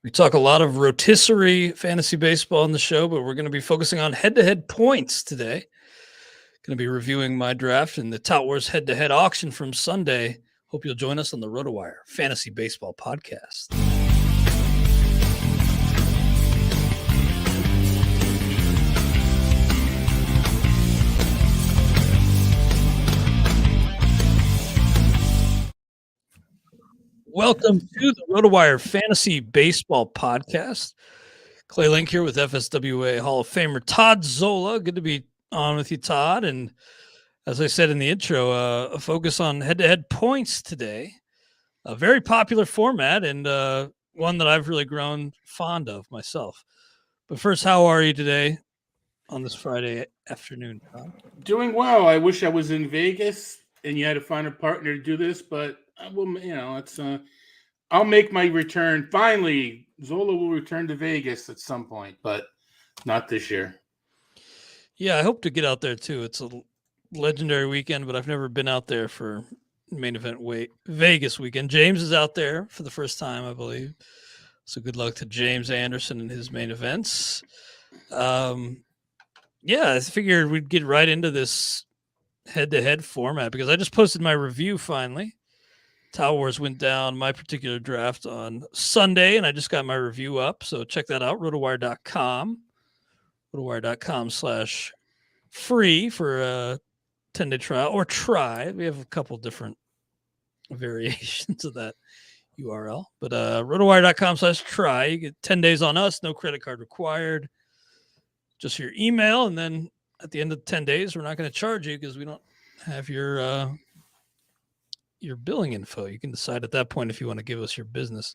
We talk a lot of rotisserie fantasy baseball on the show, but we're going to be focusing on head-to-head points today. Going to be reviewing my draft in the Tout Wars head-to-head auction from Sunday. Hope you'll join us on the RotoWire Fantasy Baseball Podcast. Welcome to the RotoWire Fantasy Baseball Podcast. Clay Link here with FSWA Hall of Famer Todd Zola. Good to be on with you, Todd. And as I said in the intro, a focus on head-to-head points today. A very popular format and one that I've really grown fond of myself. But first, how are you today on this Friday afternoon, Todd? Doing well. I wish I was in Vegas and you had to find a partner to do this, but I will, it's I'll make my return. Finally, Zola will return to Vegas at some point, but not this year. Yeah, I hope to get out there too. It's a legendary weekend, but I've never been out there for main event Vegas weekend. James is out there for the first time, I believe. So good luck to James Anderson in his main events. Yeah, I figured we'd get right into this head-to-head format because I just posted my review finally. Tout Wars went down my particular draft on Sunday, and I just got my review up. So check that out, rotowire.com. rotowire.com/free for a 10-day trial or try. We have a couple different variations of that URL. But rotowire.com/try. You get 10 days on us, no credit card required. Just your email, and then at the end of 10 days, we're not going to charge you because we don't have your billing info. You can decide at that point if you want to give us your business.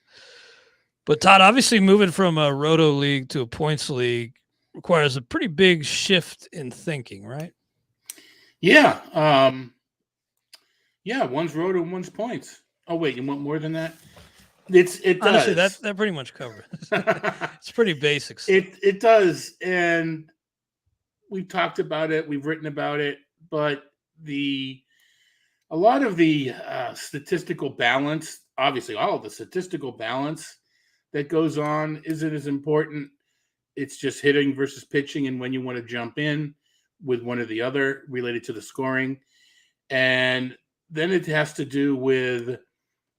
But Todd, obviously moving from a roto league to a points league requires a pretty big shift in thinking, right? Yeah. One's roto and one's points. Oh, wait, you want more than that? It Honestly, does. that pretty much covers it. It's pretty basic stuff. It does. And we've talked about it. We've written about it. But a lot of the statistical balance, obviously all of the statistical balance that goes on isn't as important. It's just hitting versus pitching and when you want to jump in with one or the other related to the scoring. And then it has to do with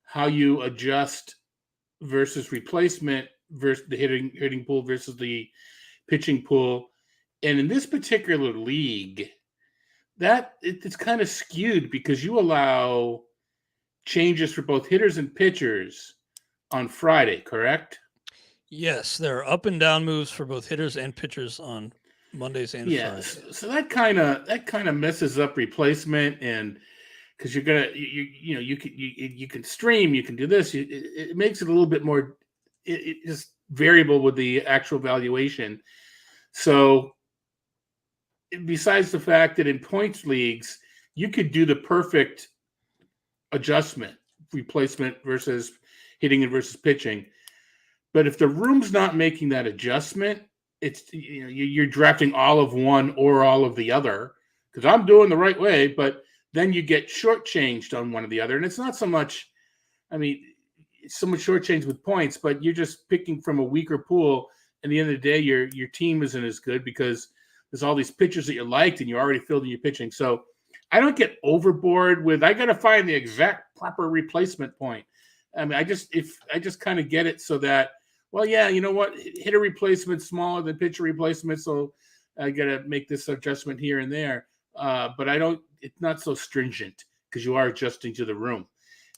how you adjust versus replacement versus the hitting pool versus the pitching pool. And in this particular league, that it's kind of skewed because you allow changes for both hitters and pitchers on Friday, correct? Yes, there are up and down moves for both hitters and pitchers on Mondays and Fridays. So that kind of messes up replacement, and because you're gonna you can stream, you can do this. It makes it a little bit more it just variable with the actual valuation. So besides the fact that in points leagues, you could do the perfect adjustment, replacement versus hitting and versus pitching. But if the room's not making that adjustment, it's you're drafting all of one or all of the other because I'm doing the right way, but then you get shortchanged on one or the other. And it's not so much, it's so much shortchanged with points, but you're just picking from a weaker pool. At the end of the day, your team isn't as good because there's all these pitchers that you liked and you already filled in your pitching. So I don't get overboard with, I got to find the exact proper replacement point. I just kind of get it so that, well, yeah, you know what? Hitter replacement smaller than pitcher replacement. So I got to make this adjustment here and there. But it's not so stringent because you are adjusting to the room.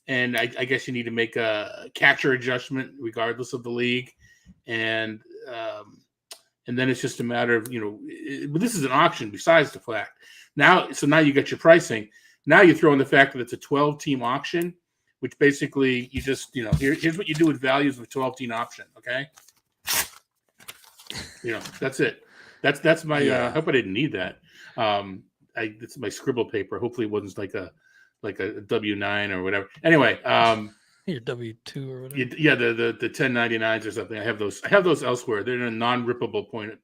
And I guess you need to make a catcher adjustment regardless of the league. And then it's just a matter of, but this is an auction besides the fact. Now you got your pricing. Now you throw in the fact that it's a 12-team auction, which basically you just, here's what you do with values of a 12-team option, okay? That's it. That's my, I hope I didn't need that. It's my scribble paper. Hopefully it wasn't like a W-9 or whatever. Anyway. Your W-2 or whatever. Yeah, the 1099s or something. I have those elsewhere. They're in a non-rippable point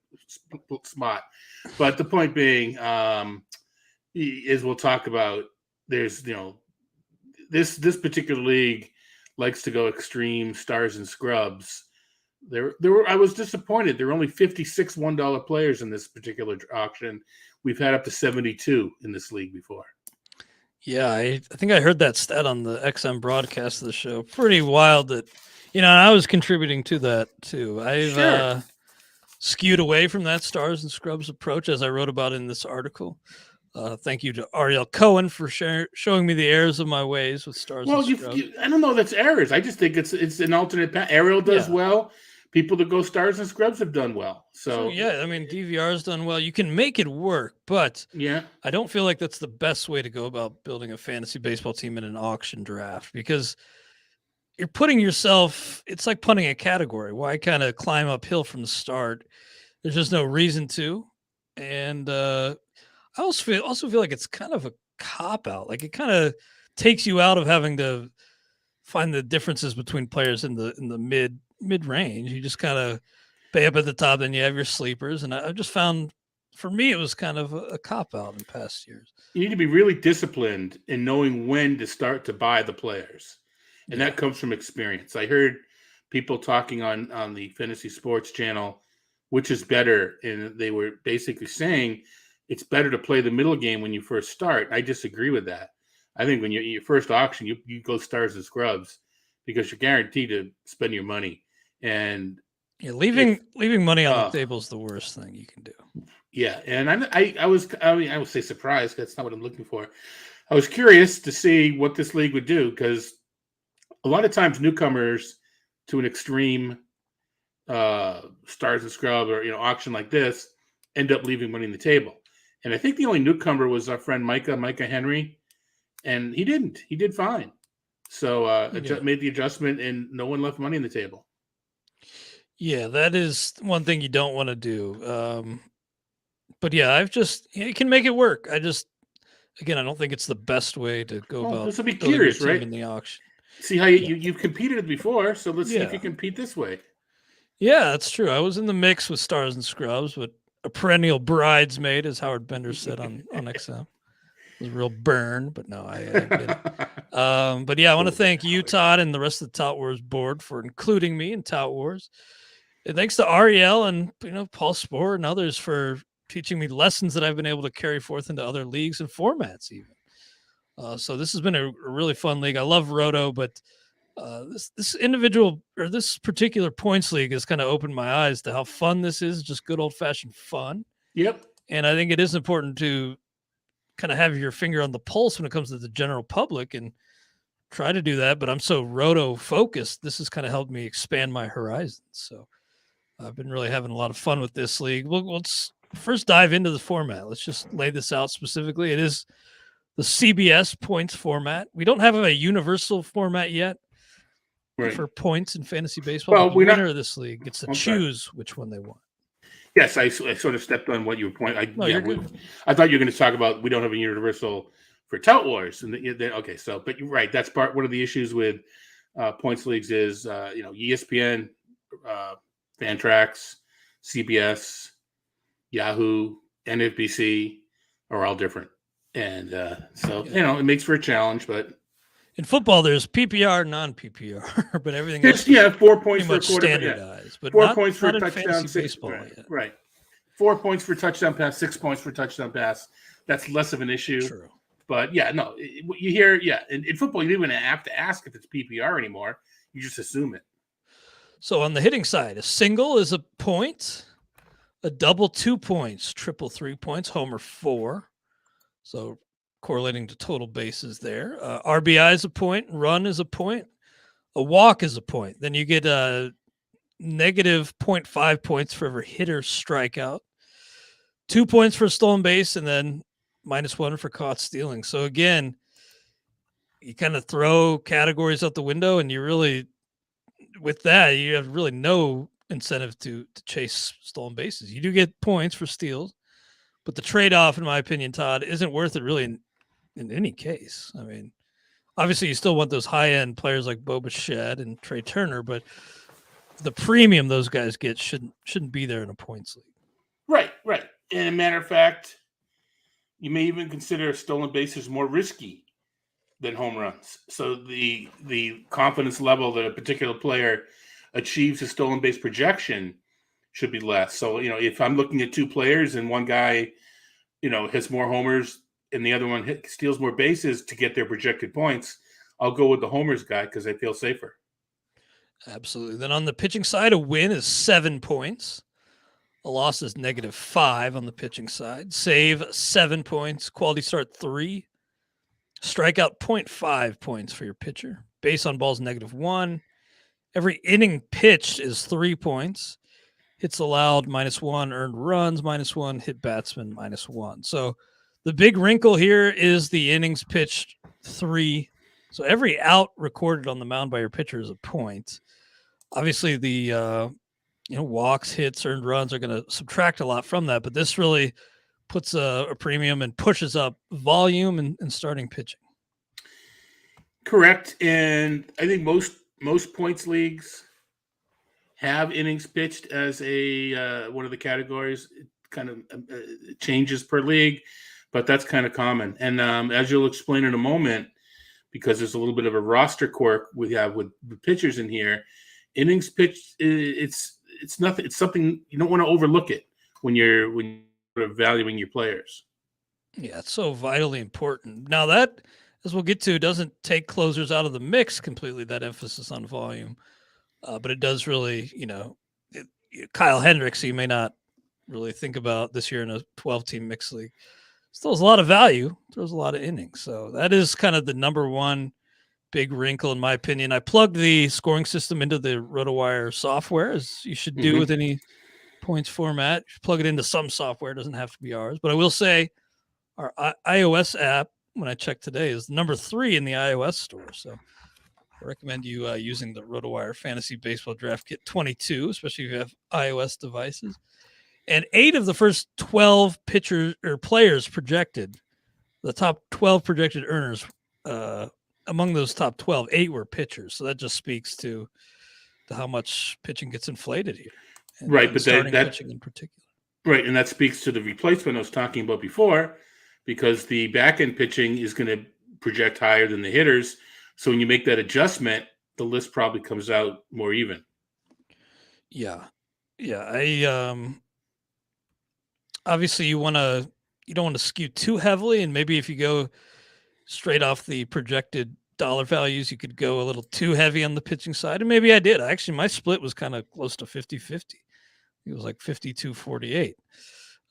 spot. But the point being, is we'll talk about, there's, this particular league likes to go extreme stars and scrubs I was disappointed. There were only 56 $1 players in this particular auction. We've had up to 72 in this league before. Yeah, I think I heard that stat on the XM broadcast of the show. Pretty wild that, and I was contributing to that too. I've skewed away from that Stars and Scrubs approach, as I wrote about in this article. Thank you to Ariel Cohen for showing me the errors of my ways with Stars and Scrubs. I don't know that's errors. I just think it's an alternate path. Ariel does well. People that go Stars and Scrubs have done well. So yeah, I mean, DVR's done well. You can make it work, but I don't feel like that's the best way to go about building a fantasy baseball team in an auction draft, because you're putting yourself, it's like punting a category. Why kind of climb uphill from the start? There's just no reason to. And I also feel like it's kind of a cop out. Like, it kind of takes you out of having to find the differences between players in the mid range. You just kind of pay up at the top, then you have your sleepers. And I just found, for me, it was kind of a cop out in past years. You need to be really disciplined in knowing when to start to buy the players. And that comes from experience. I heard people talking on the Fantasy Sports channel, which is better. And they were basically saying it's better to play the middle game when you first start. I disagree with that. I think when you're your first auction, you go Stars and Scrubs, because you're guaranteed to spend your money. And leaving money on the table is the worst thing you can do. Yeah, and I would say surprised. That's not what I'm looking for. I was curious to see what this league would do, because a lot of times newcomers to an extreme Stars and Scrubs or auction like this end up leaving money on the table. And I think the only newcomer was our friend Micah Henry, and he didn't. He did fine. So made the adjustment, and no one left money on the table. Yeah, that is one thing you don't want to do. But yeah, you can make it work. I don't think it's the best way to go about. This will be curious, right? In the auction. See how you've competed before, so let's see if you compete this way. Yeah, that's true. I was in the mix with Stars and Scrubs, but a perennial bridesmaid, as Howard Bender said on XM. It was a real burn, but no, I get it. But yeah, I want to thank you, Todd, and the rest of the Tout Wars board for including me in Tout Wars. And thanks to Ariel and Paul Spohr and others for teaching me lessons that I've been able to carry forth into other leagues and formats even. So this has been a really fun league. I love Roto, but this particular points league has kind of opened my eyes to how fun this is, just good old-fashioned fun. Yep. And I think it is important to kind of have your finger on the pulse when it comes to the general public and try to do that. But I'm so Roto focused, this has kind of helped me expand my horizons. So I've been really having a lot of fun with this league. Let's first dive into the format. Let's just lay this out specifically. It is the CBS points format. We don't have a universal format yet for points in fantasy baseball. Well, the winner of this league gets to choose which one they want. Yes, I sort of stepped on what you were pointing. You're good. I thought you were going to talk about we don't have a universal for Tout Wars. And okay, so but you're right. That's one of the issues with points leagues is ESPN, Fantrax, CBS, Yahoo, NFBC are all different, and it makes for a challenge. But in football, there's PPR, non-PPR, but everything else 4 points for a quarter, standardized. But 4 points for a touchdown, baseball. Right. 4 points for touchdown pass, 6 points for touchdown pass. That's less of an issue. True. But you hear in football you don't even have to ask if it's PPR anymore. You just assume it. So on the hitting side, a single is a point, a double 2 points, triple 3 points, homer 4. So correlating to total bases there. RBI is a point, run is a point, a walk is a point. Then you get a negative 0.5 points for every hitter strikeout, 2 points for a stolen base, and then -1 for caught stealing. So again, you kind of throw categories out the window, and you really, with that, you have really no incentive to chase stolen bases. You do get points for steals, but the trade-off, in my opinion, Todd, isn't worth it really in any case. I mean, obviously you still want those high-end players like Bo Bichette and Trey Turner, but the premium those guys get shouldn't be there in a points league. Right. And a matter of fact, you may even consider stolen bases more risky than home runs. So the confidence level that a particular player achieves a stolen base projection should be less. So, if I'm looking at two players and one guy, hits more homers and the other one steals more bases to get their projected points, I'll go with the homers guy because I feel safer. Absolutely. Then on the pitching side, a win is 7 points. A loss is -5 on the pitching side. Save 7 points. Quality start 3. Strikeout 0.5 points for your pitcher. Base on balls -1. Every inning pitched is 3 points. Hits allowed -1. Earned runs -1. Hit batsman -1. So the big wrinkle here is the innings pitched 3. So every out recorded on the mound by your pitcher is a point. Obviously, the walks, hits, earned runs are going to subtract a lot from that, but this really puts a premium and pushes up volume and starting pitching. Correct. And I think most points leagues have innings pitched as a one of the categories. It kind of changes per league, but that's kind of common. And as you'll explain in a moment, because there's a little bit of a roster quirk we have with the pitchers in here, innings pitched, it's nothing. It's something you don't want to overlook it when you're valuing your players. Yeah, it's so vitally important. Now that, as we'll get to, doesn't take closers out of the mix completely, that emphasis on volume. But it does really, Kyle Hendricks, you may not really think about this year in a 12-team mixed league. Still has a lot of value, throws a lot of innings. So that is kind of the number one big wrinkle, in my opinion. I plugged the scoring system into the RotoWire software, as you should do with any points format. You plug it into some software. It doesn't have to be ours. But I will say our iOS app, when I checked today, is number 3 in the iOS store. So I recommend you using the RotoWire Fantasy Baseball Draft Kit 22, especially if you have iOS devices. And 8 of the first 12 pitchers or players projected, the top 12 projected earners, among those top 12, 8 were pitchers. So that just speaks to how much pitching gets inflated here. Right, but starting pitching in particular. Right, and that speaks to the replacement I was talking about before, because the back end pitching is going to project higher than the hitters. So when you make that adjustment, the list probably comes out more even. Yeah. Obviously you don't want to skew too heavily, and maybe if you go straight off the projected dollar values, you could go a little too heavy on the pitching side, and maybe I did. Actually, my split was kind of close to 50-50. It was like 52-48.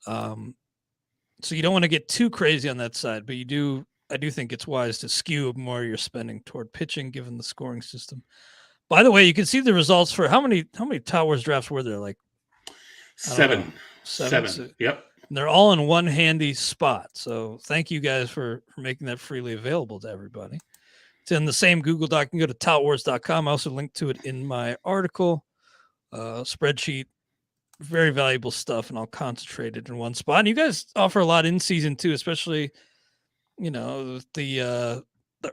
So you don't want to get too crazy on that side, but I do think it's wise to skew more your spending toward pitching, given the scoring system. By the way, you can see the results for how many Tout Wars drafts were there? Like 7. So, yep. And they're all in one handy spot. So thank you guys for making that freely available to everybody. It's in the same Google Doc. You can go to toutwars.com. I also linked to it in my article. Spreadsheet, very valuable stuff, and all concentrated in one spot. And you guys offer a lot in season too, especially, the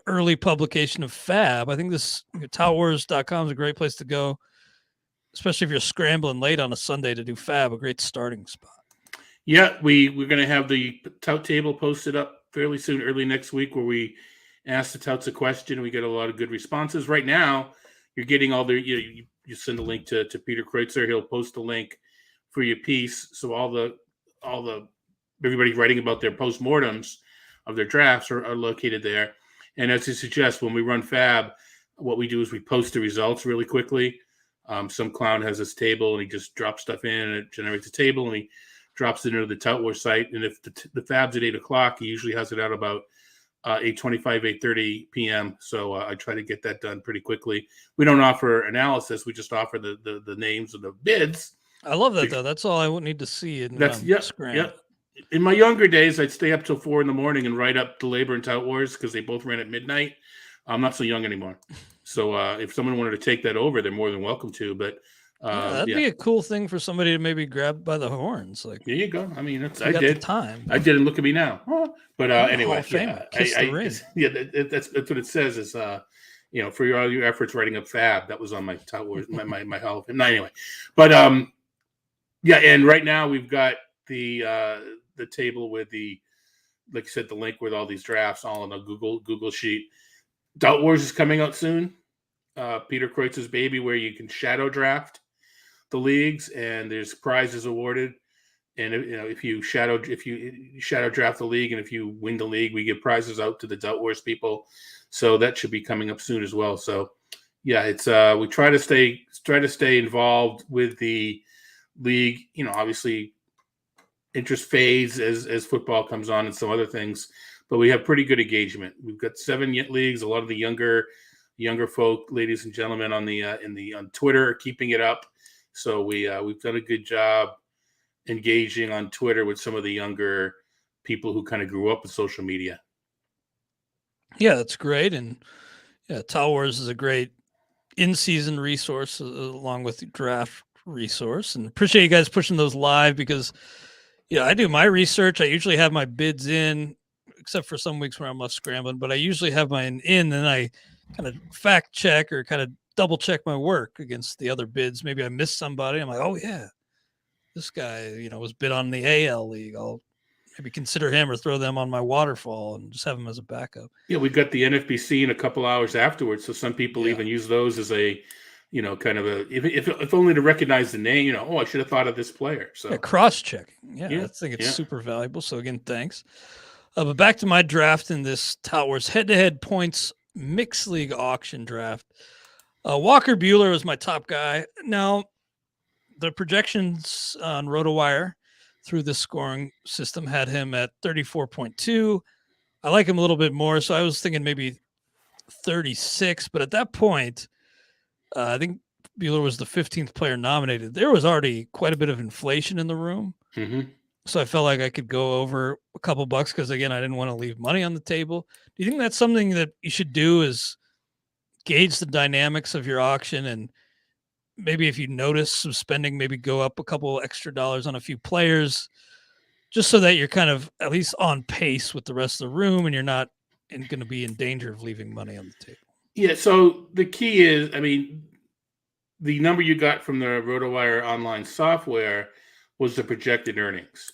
early publication of Fab. I think this toutwars.com is a great place to go, especially if you're scrambling late on a Sunday to do Fab, a great starting spot. Yeah, we're going to have the tout table posted up fairly soon, early next week, where we ask the touts a question. We get a lot of good responses. Right now, you're getting all the you send a link to Peter Kreutzer. He'll post a link for your piece. So all the everybody writing about their postmortems of their drafts are located there. And as you suggest, when we run Fab, what we do is we post the results really quickly. Some clown has this table and he just drops stuff in and it generates a table and he drops it into the Tout Wars site. And if the Fab's at 8:00, he usually has it out about 8:25, 8:30 p.m. So I try to get that done pretty quickly. We don't offer analysis. We just offer the names of the bids. I love that, though. That's all I would need to see. Yep. In my younger days, I'd stay up till 4 a.m. and write up the Labor and Tout Wars because they both ran at midnight. I'm not so young anymore. So if someone wanted to take that over, they're more than welcome to. But that'd be a cool thing for somebody to maybe grab by the horns. Like, there you go. I mean, I did. Time. I did, and look at me now. But anyway, Kiss the ring. That's what it says. Is for all your efforts writing up Fab, that was on my Tout Wars, my Hall of Fame. No, anyway, but and right now we've got the table with like you said, the link with all these drafts all on a Google sheet. Tout Wars is coming out soon. Peter Kreutz's baby, where you can shadow draft the leagues and there's prizes awarded. And if you shadow draft the league and if you win the league, we give prizes out to the Tout Wars people. So that should be coming up soon as well. So yeah, it's we try to stay involved with the league. Obviously interest fades as football comes on and some other things, but we have pretty good engagement. We've got 7 leagues. A lot of the younger folk, ladies and gentlemen, on Twitter are keeping it up. So we've done a good job engaging on Twitter with some of the younger people who kind of grew up with social media. Yeah, that's great. And yeah, Tout Wars is a great in-season resource along with the draft resource. And appreciate you guys pushing those live because, I do my research. I usually have my bids in, except for some weeks where I'm left scrambling, but I usually have mine in and I kind of fact check or kind of double check my work against the other bids. Maybe I missed somebody. I'm like, oh yeah, this guy, was bid on the AL league. I'll maybe consider him or throw them on my waterfall and just have him as a backup. Yeah, we got the NFBC in a couple hours afterwards. So some people even use those as a, kind of a, if only to recognize the name, I should have thought of this player. So cross-checking. I think it's super valuable. So again, thanks. But back to my draft in this Tout Wars head-to-head points mixed league auction draft. Walker Buehler was my top guy. Now, the projections on RotoWire through this scoring system had him at 34.2. I like him a little bit more, so I was thinking maybe 36. But at that point, I think Buehler was the 15th player nominated. There was already quite a bit of inflation in the room. Mm-hmm. So I felt like I could go over a couple bucks because, again, I didn't want to leave money on the table. Do you think that's something that you should do is gauge the dynamics of your auction and maybe if you notice some spending, maybe go up a couple extra dollars on a few players just so that you're kind of at least on pace with the rest of the room and you're not going to be in danger of leaving money on the table? Yeah, so the key is, the number you got from the RotoWire online software was the projected earnings.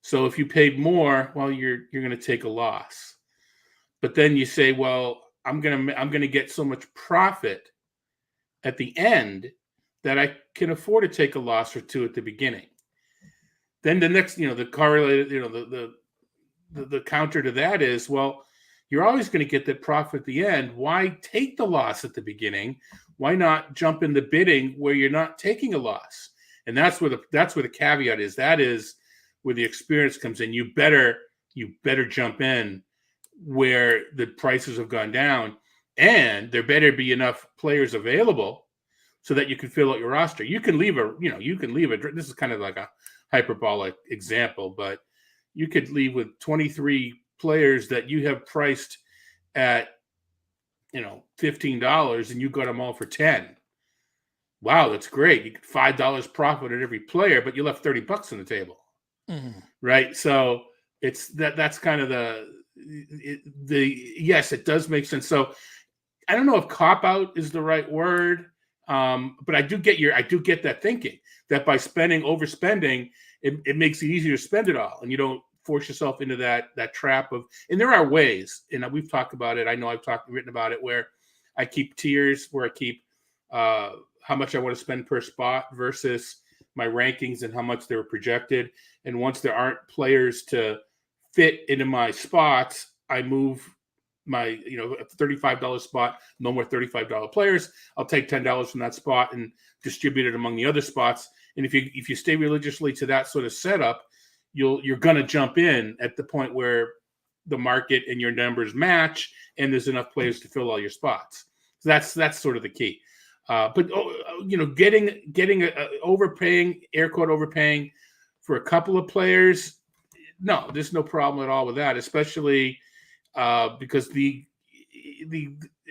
So if you paid more, well, you're going to take a loss. But then you say, well, I'm going to get so much profit at the end that I can afford to take a loss or two at the beginning. Then the next, the correlated, the counter to that is, well, you're always going to get that profit at the end. Why take the loss at the beginning? Why not jump in the bidding where you're not taking a loss? And that's where the caveat is. That is where the experience comes in. You better jump in where the prices have gone down, and there better be enough players available so that you can fill out your roster. You can leave this is kind of like a hyperbolic example, but you could leave with 23 players that you have priced at, $15 and you got them all for 10. Wow, that's great. You get $5 profit at every player, but you left $30 on the table. Mm-hmm. Right. So it's that's kind of yes, it does make sense. So I don't know if cop out is the right word. But I do get that thinking that by overspending, it makes it easier to spend it all, and you don't force yourself into that trap of. And there are ways, and we've talked about it. I know I've written about it, where I keep tiers, where I keep how much I want to spend per spot versus my rankings and how much they were projected. And once there aren't players to fit into my spots, I move my $35 spot, no more $35 players. I'll take $10 from that spot and distribute it among the other spots. And if you stay religiously to that sort of setup, you're gonna jump in at the point where the market and your numbers match, and there's enough players to fill all your spots. So that's sort of the key. But getting overpaying, air quote overpaying for a couple of players, no, there's no problem at all with that, especially because the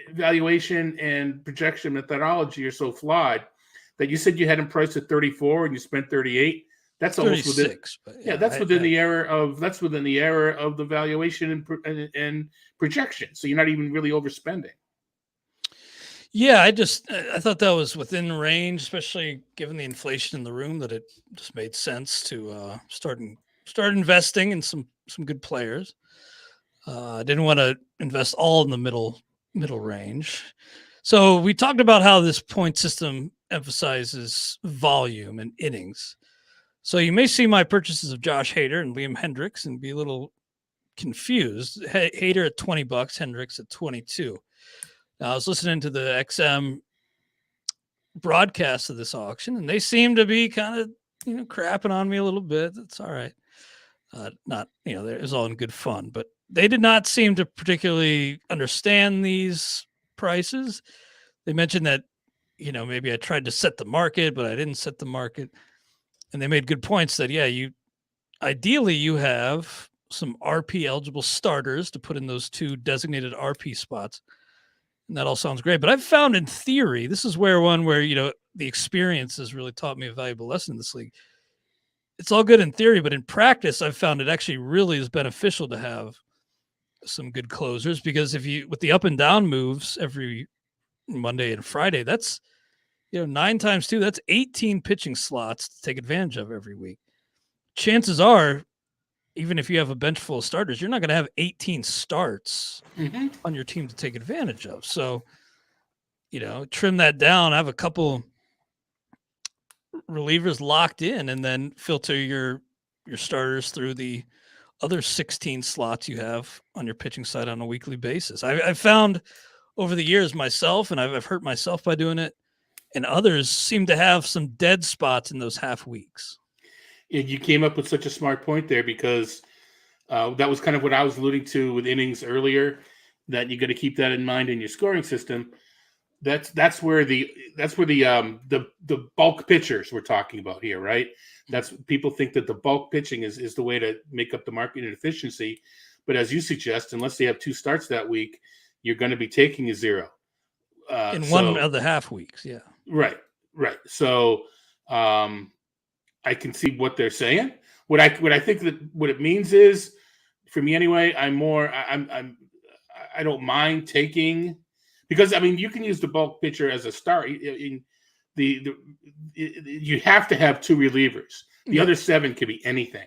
evaluation and projection methodology are so flawed that you said you had them priced at 34 and you spent 38. That's almost within, that's within the error of the valuation and projection. So you're not even really overspending. Yeah, I thought that was within range, especially given the inflation in the room, that it just made sense to start investing in some good players. I didn't want to invest all in the middle range. So we talked about how this point system emphasizes volume and innings. So you may see my purchases of Josh Hader and Liam Hendricks and be a little confused. Hader at $20, Hendricks at 22. Now I was listening to the XM broadcast of this auction, and they seem to be kind of crapping on me a little bit. That's all right. Not it was all in good fun, but they did not seem to particularly understand these prices. They mentioned that maybe I tried to set the market, but I didn't set the market, and they made good points that you have some RP eligible starters to put in those 2 designated RP spots. And that all sounds great. But I've found in theory, this is where the experience has really taught me a valuable lesson in this league. It's all good in theory, but in practice, I've found it actually really is beneficial to have some good closers, because with the up and down moves every Monday and Friday, that's 9 times 2, that's 18 pitching slots to take advantage of every week. Chances are, even if you have a bench full of starters, you're not going to have 18 starts on your team to take advantage of. So, trim that down, have a couple relievers locked in, and then filter your starters through the other 16 slots you have on your pitching side on a weekly basis. I've found over the years myself, and I've hurt myself by doing it, and others seem to have some dead spots in those half weeks. You came up with such a smart point there, because that was kind of what I was alluding to with innings earlier, that you got to keep that in mind in your scoring system. That's where the bulk pitchers we're talking about here, right? That's people think that the bulk pitching is the way to make up the market efficiency. But as you suggest, unless they have 2 starts that week, you're going to be taking a 0 in one of the half weeks. Yeah. Right. So I can see what they're saying. What I think that what it means is, for me anyway, I don't mind taking, because you can use the bulk pitcher as a start. You have to have 2 relievers. The other 7 could be anything.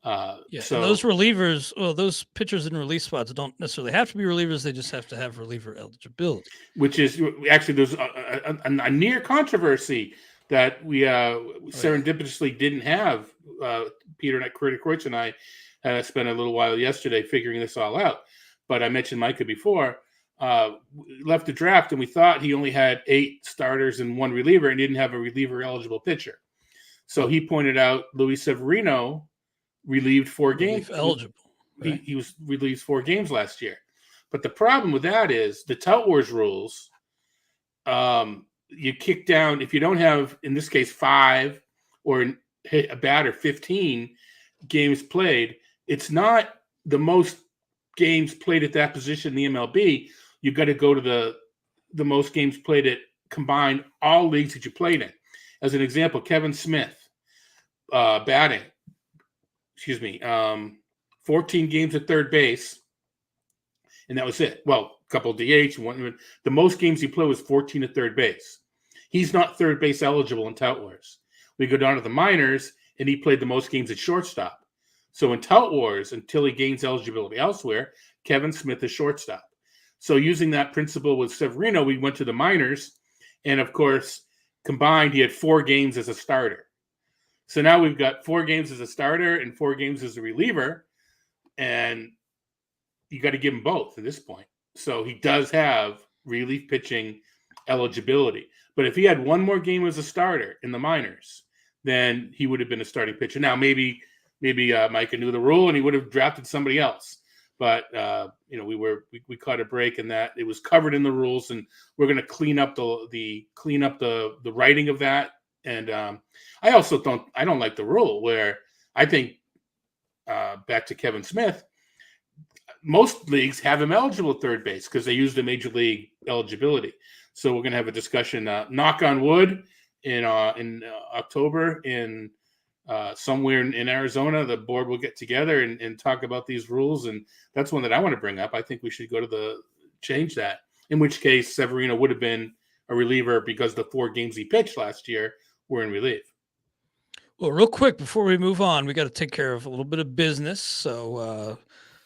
So those relievers, those pitchers in relief spots don't necessarily have to be relievers. They just have to have reliever eligibility. Which is actually, there's a near controversy that we serendipitously didn't have. Peter Kreutz and I spent a little while yesterday figuring this all out. But I mentioned Micah before. Left the draft, and we thought he only had 8 starters and 1 reliever, and didn't have a reliever eligible pitcher. So he pointed out Luis Severino relieved 4 games. Eligible. Right? He was relieved 4 games last year. But the problem with that is the Tout Wars rules. You kick down, if you don't have, in this case, 5 or a batter 15 games played, it's not the most games played at that position in the MLB. You've got to go to the most games played at combined all leagues that you played in. As an example, Kevin Smith batting, 14 games at third base, and that was it. Well, a couple of DH. The most games he played was 14 at third base. He's not third base eligible in Tout Wars. We go down to the minors, and he played the most games at shortstop. So in Tout Wars, until he gains eligibility elsewhere, Kevin Smith is shortstop. So using that principle with Severino, we went to the minors, and of course, combined, he had 4 games as a starter. So now we've got 4 games as a starter and 4 games as a reliever, and you got to give him both at this point. So he does have relief pitching eligibility. But if he had 1 more game as a starter in the minors, then he would have been a starting pitcher. Now, maybe Micah knew the rule and he would have drafted somebody else. But we caught a break in that it was covered in the rules, and we're going to clean up the writing of that. And I also don't like the rule where I think back to Kevin Smith, most leagues have him eligible at third base because they use the major league eligibility. So we're going to have a discussion, knock on wood, in October in somewhere in Arizona. The board will get together and talk about these rules, and that's one that I want to bring up. I think we should go to change that, in which case Severino would have been a reliever because the 4 games he pitched last year were in relief. Well, real quick, before we move on, we got to take care of a little bit of business. So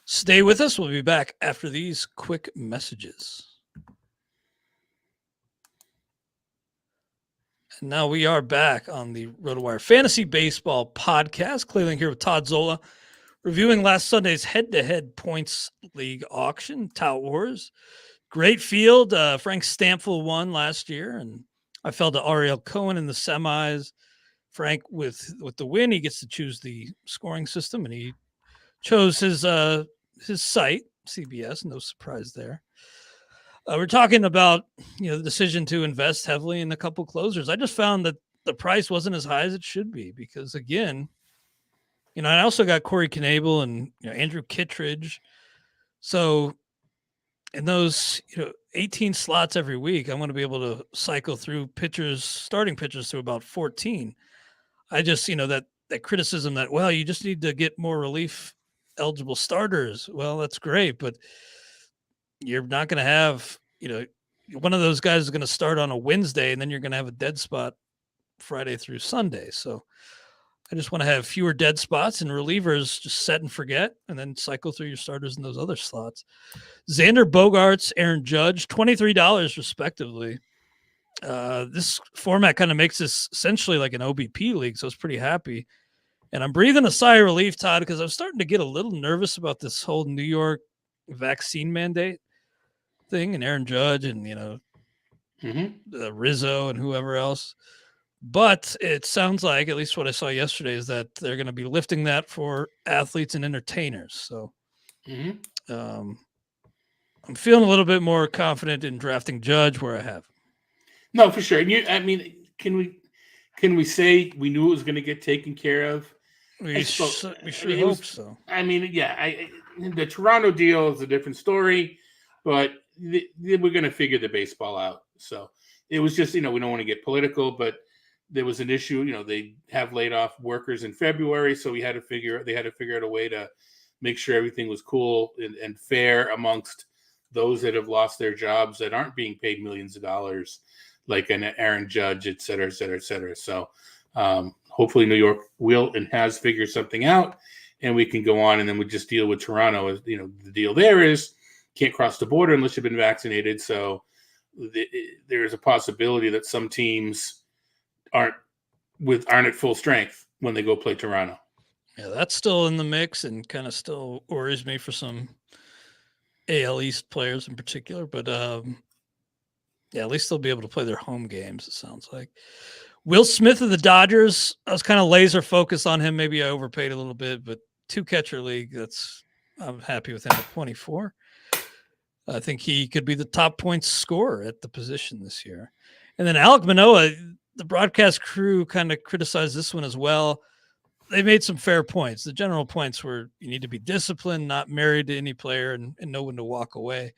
stay with us. We'll be back after these quick messages. And now we are back on the RotoWire Fantasy Baseball podcast. Clearly here with Todd Zola, reviewing last Sunday's head-to-head points league auction, Tout Wars. Great field. Frank Stampfl won last year, and I fell to Ariel Cohen in the semis. Frank, with the win, he gets to choose the scoring system, and he chose his site, CBS. No surprise there. We're talking about the decision to invest heavily in a couple closers. I just found that the price wasn't as high as it should be because, again, I also got Corey Knebel and Andrew Kittredge. So in those 18 slots every week, I'm going to be able to cycle through starting pitchers to about 14. I just that criticism that you just need to get more relief eligible starters. Well, that's great, but you're not going to have, one of those guys is going to start on a Wednesday and then you're going to have a dead spot Friday through Sunday. So I just want to have fewer dead spots and relievers just set and forget and then cycle through your starters in those other slots. Xander Bogaerts, Aaron Judge, $23 respectively. This format kind of makes this essentially like an OBP league. So I was pretty happy. And I'm breathing a sigh of relief, Todd, because I'm starting to get a little nervous about this whole New York vaccine mandate thing and Aaron Judge and Rizzo and whoever else. But it sounds like, at least what I saw yesterday, is that they're going to be lifting that for athletes and entertainers. So I'm feeling a little bit more confident in drafting Judge where I have. No, for sure. Can we say we knew it was going to get taken care of? We sure hope so. The Toronto deal is a different story, but we're going to figure the baseball out. So it was just, we don't want to get political, but there was an issue. They have laid off workers in February, so they had to figure out a way to make sure everything was cool and fair amongst those that have lost their jobs that aren't being paid millions of dollars, like an Aaron Judge, et cetera, et cetera, et cetera. So hopefully New York will and has figured something out, and we can go on, and then we just deal with Toronto. As the deal there is can't cross the border unless you've been vaccinated. So there's a possibility that some teams aren't at full strength when they go play Toronto. Yeah, that's still in the mix and kind of still worries me for some AL East players in particular. But at least they'll be able to play their home games, it sounds like. Will Smith of the Dodgers, I was kind of laser focused on him. Maybe I overpaid a little bit, but 2-catcher league, I'm happy with him at 24. I think he could be the top points scorer at the position this year. And then Alek Manoah, the broadcast crew kind of criticized this one as well. They made some fair points. The general points were you need to be disciplined, not married to any player, and know when to walk away.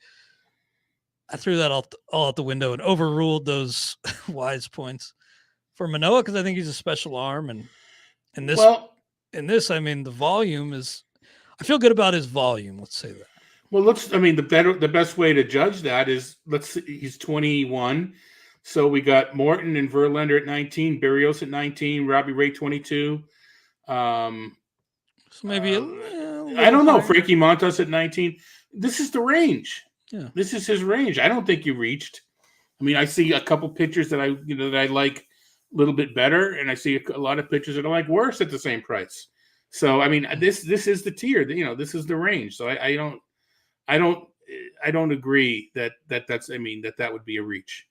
I threw that all out the window and overruled those wise points for Manoah because I think he's a special arm. And the volume is – I feel good about his volume, let's say that. Well, the best way to judge that is he's 21. So we got Morton and Verlander at 19, Berrios at 19, Robbie Ray 22. So maybe I don't know. Frankie Montas at 19. This is the range. Yeah, this is his range. I don't think you reached. I see a couple pitchers that I like a little bit better, and I see a lot of pitchers that I like worse at the same price. So this is the tier. This is the range. So I don't agree that would be a reach.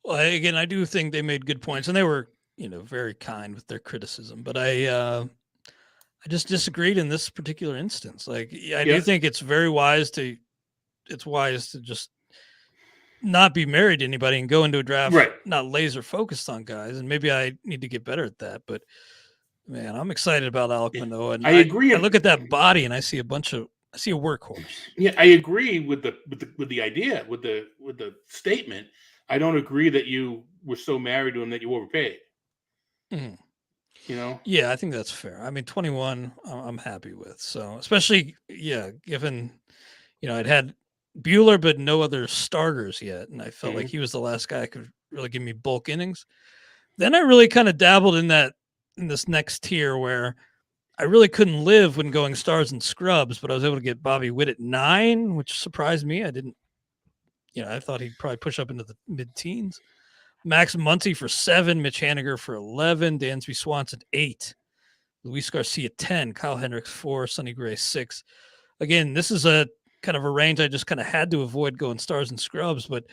Well, again, I do think they made good points, and they were very kind with their criticism. But I just disagreed in this particular instance. I do think it's wise to just not be married to anybody and go into a draft not laser focused on guys. And maybe I need to get better at that. But man, I'm excited about Alek Manoah. And I agree. I look at that body and I see a workhorse. Yeah, I agree with the idea, with the statement. I don't agree that you were so married to him that you overpaid. Mm-hmm. Yeah, I think that's fair. 21, I'm happy with. So especially, given, I'd had Buehler, but no other starters yet. And I felt like he was the last guy who could really give me bulk innings. Then I really kind of dabbled in this next tier where I really couldn't live when going stars and scrubs, but I was able to get Bobby Witt at 9, which surprised me. I didn't, I thought he'd probably push up into the mid-teens. Max Muncie for 7, Mitch Haniger for 11, Dansby Swanson 8, Luis Garcia 10, Kyle Hendricks 4, Sonny Gray 6. Again, this is a kind of a range I just kind of had to avoid going stars and scrubs, but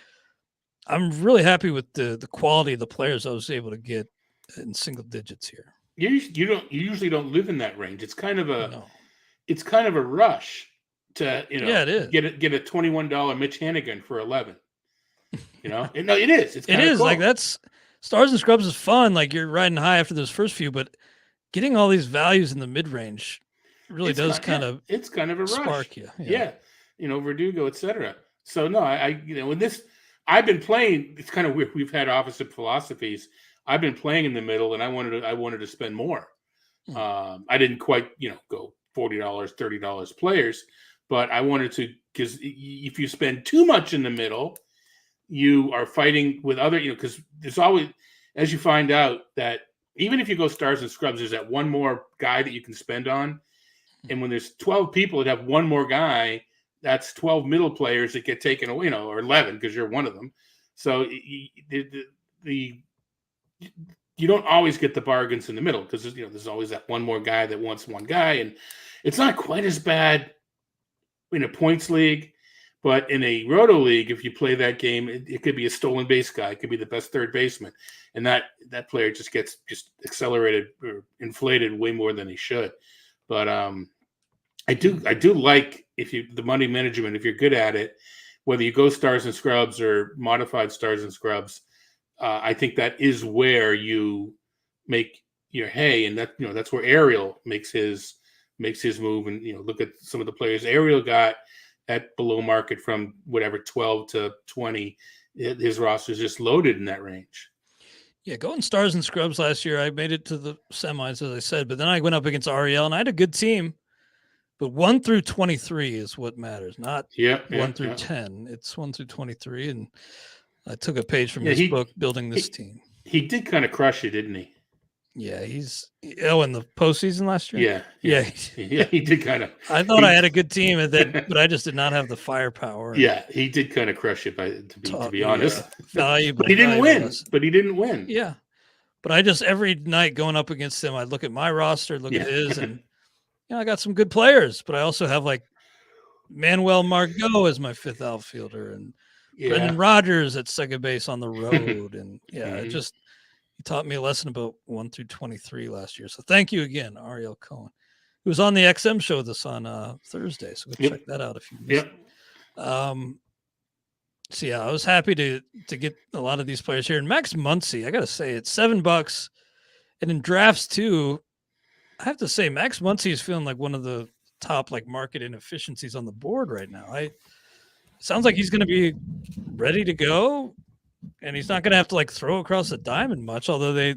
I'm really happy with the quality of the players I was able to get in single digits here. You usually don't live in that range. It's kind of a No. It's kind of a rush to it is. get a $21 Mitch Hanigan for 11. No, it is. It's it is cool. like that's stars and scrubs is fun. Like you're riding high after those first few, but getting all these values in the mid range really it's does it's kind of a spark rush. you. Yeah. Verdugo, etc. So no, I with this, I've been playing. It's kind of weird. We've had opposite philosophies. I've been playing in the middle, and I wanted to spend more. I didn't quite go $40, $30 players, but I wanted to, because if you spend too much in the middle, you are fighting with other, because there's always, as you find out, that even if you go stars and scrubs, there's that one more guy that you can spend on. And when there's 12 people that have one more guy, that's 12 middle players that get taken away, or 11 because you're one of them. So you don't always get the bargains in the middle because there's always that one more guy that wants one guy, and it's not quite as bad in a points league. But in a roto league, if you play that game, it could be a stolen base guy. It could be the best third baseman. And that player just gets accelerated or inflated way more than he should. But I do like the money management, if you're good at it, whether you go stars and scrubs or modified stars and scrubs, I think that is where you make your hay. And that's where Ariel makes his move. And, look at some of the players Ariel got at below market from whatever 12 to 20. His roster is just loaded in that range. Yeah, going stars and scrubs last year, I made it to the semis, as I said, but then I went up against Ariel, and I had a good team. But 1 through 23 is what matters, not 1 through 10. It's 1 through 23, and I took a page from his book, Building This Team. He did kind of crush you, didn't he? Yeah, in the postseason last year? Yeah, he did kind of. I thought I had a good team, but I just did not have the firepower. Yeah, he did kind of crush it, to be honest. Valuable, but he didn't win. Yeah, but I just, every night going up against him, I'd look at my roster, look at his, and I got some good players, but I also have like Manuel Margot as my fifth outfielder and Brendan Rodgers at second base on the road. And it just, he taught me a lesson about 1 through 23 last year. So thank you again, Ariel Cohen, who was on the XM show with us on Thursday. So go check that out if you missed it. So I was happy to get a lot of these players here. And Max Muncie, I got to say, it's $7. And in drafts too, I have to say, Max Muncie is feeling like one of the top market inefficiencies on the board right now. Sounds like he's going to be ready to go, and he's not going to have to throw across the diamond much. Although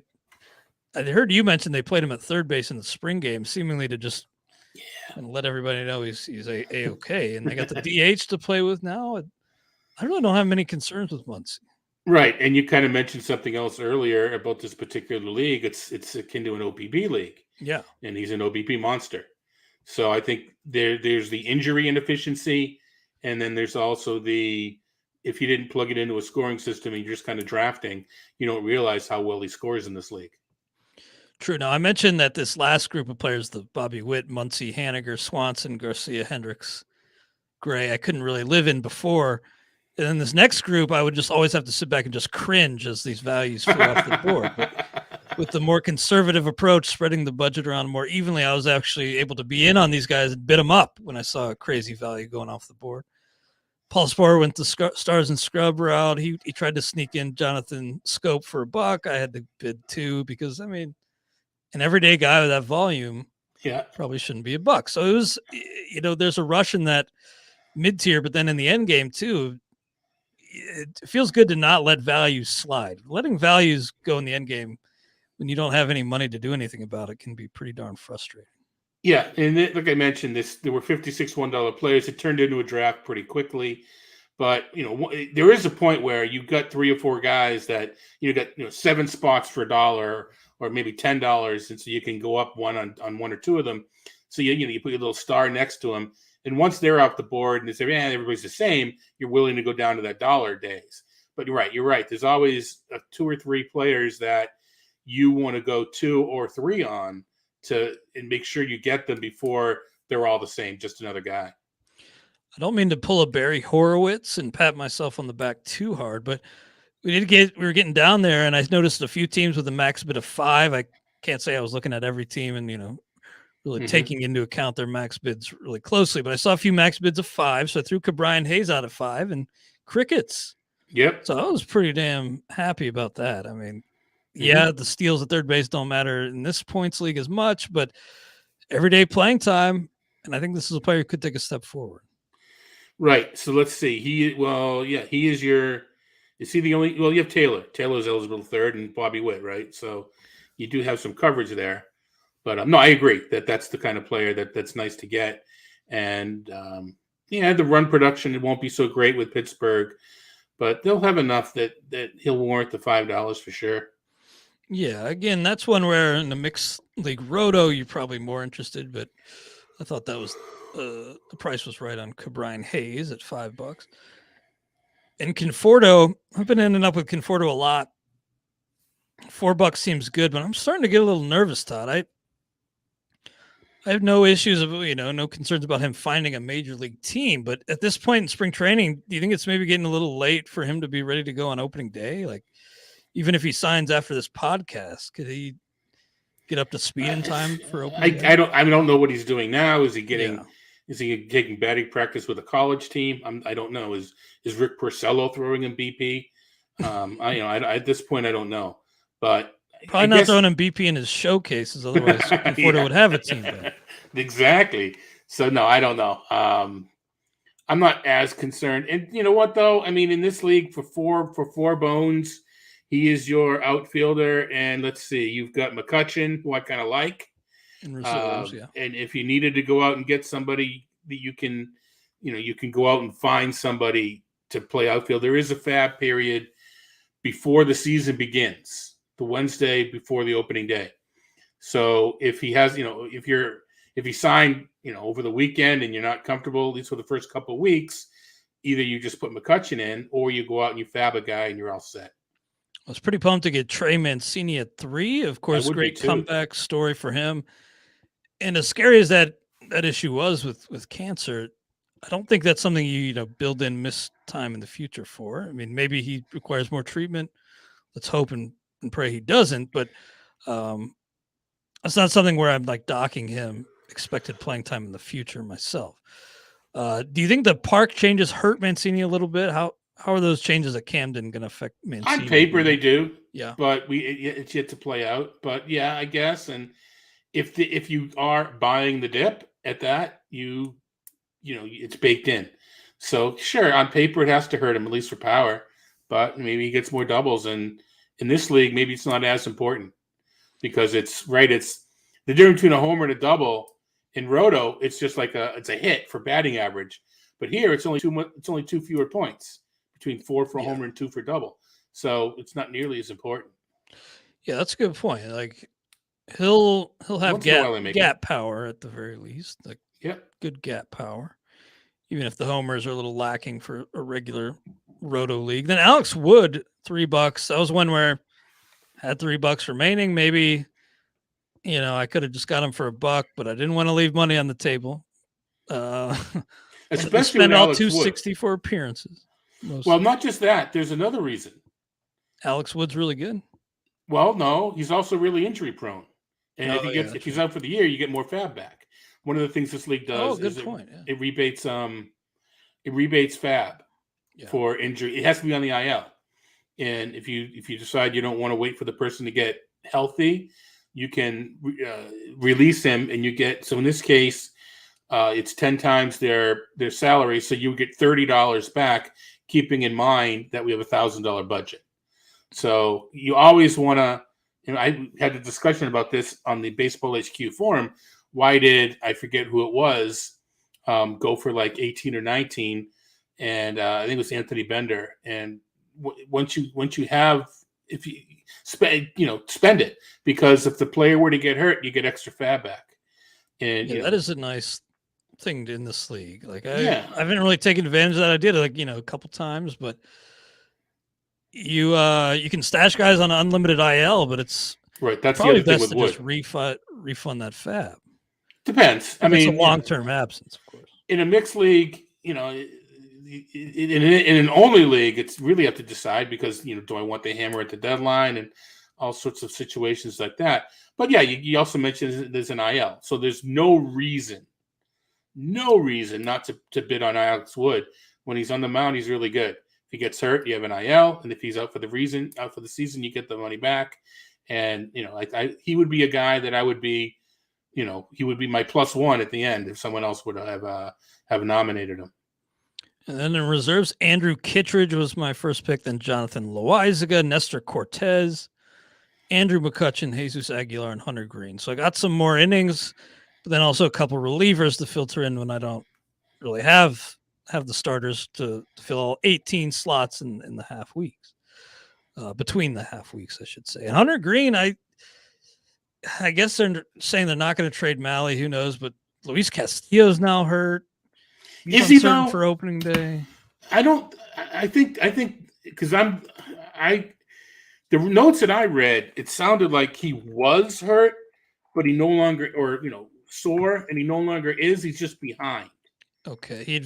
I heard you mention they played him at third base in the spring game, seemingly to just and let everybody know he's a-okay. And they got the DH to play with now. I really don't have many concerns with Muncie. Right, and you kind of mentioned something else earlier about this particular league. It's akin to an OPB league. Yeah, and he's an OBP monster. So I think there's the injury inefficiency, and then there's also if you didn't plug it into a scoring system and you're just kind of drafting, you don't realize how well he scores in this league. True. Now I mentioned that this last group of players, the Bobby Witt, Muncie, Haniger, Swanson, Garcia, Hendricks, Gray, I couldn't really live in before. And then this next group, I would just always have to sit back and just cringe as these values flew off the board. But with the more conservative approach, spreading the budget around more evenly, I was actually able to be in on these guys and bid them up when I saw a crazy value going off the board. Paul Sporer went the stars and scrub route. He tried to sneak in Jonathan Scope for $1. I had to bid $2 because, an everyday guy with that volume probably shouldn't be $1. So it was, there's a rush in that mid-tier, but then in the end game too, it feels good to not let values slide. Letting values go in the end game when you don't have any money to do anything about it can be pretty darn frustrating. Yeah, and like I mentioned, there were 56 $1 players. It turned into a draft pretty quickly, but there is a point where you got 3 or 4 guys that you got 7 spots for $1 or maybe $10, and so you can go up one on 1 or 2 of them. So you put your little star next to them, and once they're off the board and they say, everybody's the same, you're willing to go down to that dollar days. But you're right. There's always 2 or 3 players that you want to go 2 or 3 on and make sure you get them before they're all the same, just another guy. I don't mean to pull a Barry Horowitz and pat myself on the back too hard, but we were getting down there, and I noticed a few teams with a max bid of 5. I can't say I was looking at every team and, really taking into account their max bids really closely, but I saw a few max bids of 5. So I threw Brian Hayes out of 5 and crickets. Yep. So I was pretty damn happy about that. I mean, yeah, the steals at third base don't matter in this points league as much, but everyday playing time. And I think this is a player who could take a step forward. Right. So let's see. He is is he the only, you have Taylor. Taylor's eligible third and Bobby Witt, right? So you do have some coverage there. But no, I agree that's the kind of player that's nice to get. And the run production, it won't be so great with Pittsburgh, but they'll have enough that he'll warrant the $5 for sure. Yeah, again, that's one where in the mixed league roto, you're probably more interested, but I thought that was the price was right on Brian Hayes at $5. And Conforto, I've been ending up with Conforto a lot. $4 seems good, but I'm starting to get a little nervous, Todd. I have no issues of, no concerns about him finding a major league team. But at this point in spring training, do you think it's maybe getting a little late for him to be ready to go on opening day? Like, even if he signs after this podcast, could he get up to speed in time for opening day? I don't know what he's doing now. Is he taking batting practice with a college team? I don't know. Is Rick Porcello throwing him BP? At this point, I don't know. But probably not throwing him BP in his showcases, otherwise Conforto would have a team back. Exactly. So no, I don't know. I'm not as concerned. And you know what though? I mean, in this league for four bones, he is your outfielder. And let's see, you've got McCutchen, who I kind of like. And if you needed to go out and get somebody that you can go out and find somebody to play outfield. There is a fab period before the season begins, the Wednesday before the opening day. So if he has, if he signed, over the weekend and you're not comfortable, at least for the first couple of weeks, either you just put McCutchen in or you go out and you fab a guy and you're all set. I was pretty pumped to get Trey Mancini at 3. Of course, great comeback story for him. And as scary as that issue was with cancer, I don't think that's something you build in missed time in the future for. I mean, maybe he requires more treatment. Let's hope and pray he doesn't. But that's not something where I'm like docking him expected playing time in the future myself. Do you think the park changes hurt Mancini a little bit? How are those changes at Camden going to affect Mancini? On paper, they do. Yeah, but it's yet to play out. But yeah, I guess. And if you are buying the dip at that, it's baked in. So sure, on paper it has to hurt him at least for power, but maybe he gets more doubles. And in this league, maybe it's not as important because it's the difference between a homer and a double. In Roto, it's just like it's a hit for batting average, but here it's only 2 fewer points between 4 for a homer and 2 for double. So it's not nearly as important. Yeah, that's a good point. Like he'll have gap power at the very least. Like good gap power, even if the homers are a little lacking for a regular Roto league. Then Alex Wood, $3. That was one where I had $3 remaining. Maybe I could have just got him for $1, but I didn't want to leave money on the table. Especially spend all $260 for appearances. Well, not just that. There's another reason. Alex Wood's really good. Well, no, he's also really injury prone. And if he's out for the year, you get more fab back. One of the things this league does is it rebates fab for injury. It has to be on the IL. And if you decide you don't want to wait for the person to get healthy, you can release him and you get, so in this case, it's 10 times their salary. So you get $30 back, keeping in mind that we have $1,000 budget. So you always want to, I had a discussion about this on the Baseball HQ forum. Why did, I forget who it was, go for like 18 or 19? And I think it was Anthony Bender. And once you have, if you spend, spend it, because if the player were to get hurt, you get extra fab back. And that is a nice thing in this league. Like I haven't really taken advantage of that. I did a couple times, but you can stash guys on unlimited IL, but it's right. That's the probably other thing best with to Wood. just refund that fab. Depends. If it's a long-term absence, of course. In a mixed league, in an only league, it's really up to decide because, do I want the hammer at the deadline and all sorts of situations like that. But yeah, you also mentioned there's an IL. So there's no reason not to bid on Alex Wood. When he's on the mound, he's really good. If he gets hurt, you have an IL. And if he's out for the season, you get the money back. And, he would be a guy that I would be, he would be my +1 at the end if someone else would have nominated him. And then in reserves, Andrew Kittredge was my first pick. Then Jonathan Loaizaga, Nestor Cortez, Andrew McCutchen, Jesus Aguilar, and Hunter Green. So I got some more innings, but then also a couple relievers to filter in when I don't really have the starters to fill all 18 slots in the half weeks, between the half weeks, I should say. And Hunter Green, I guess they're saying they're not going to trade Malley. Who knows? But Luis Castillo's now hurt. Is he though? For opening day? I think because the notes that I read, it sounded like he was hurt, but he no longer, or sore, and he no longer is. He's just behind. Okay, he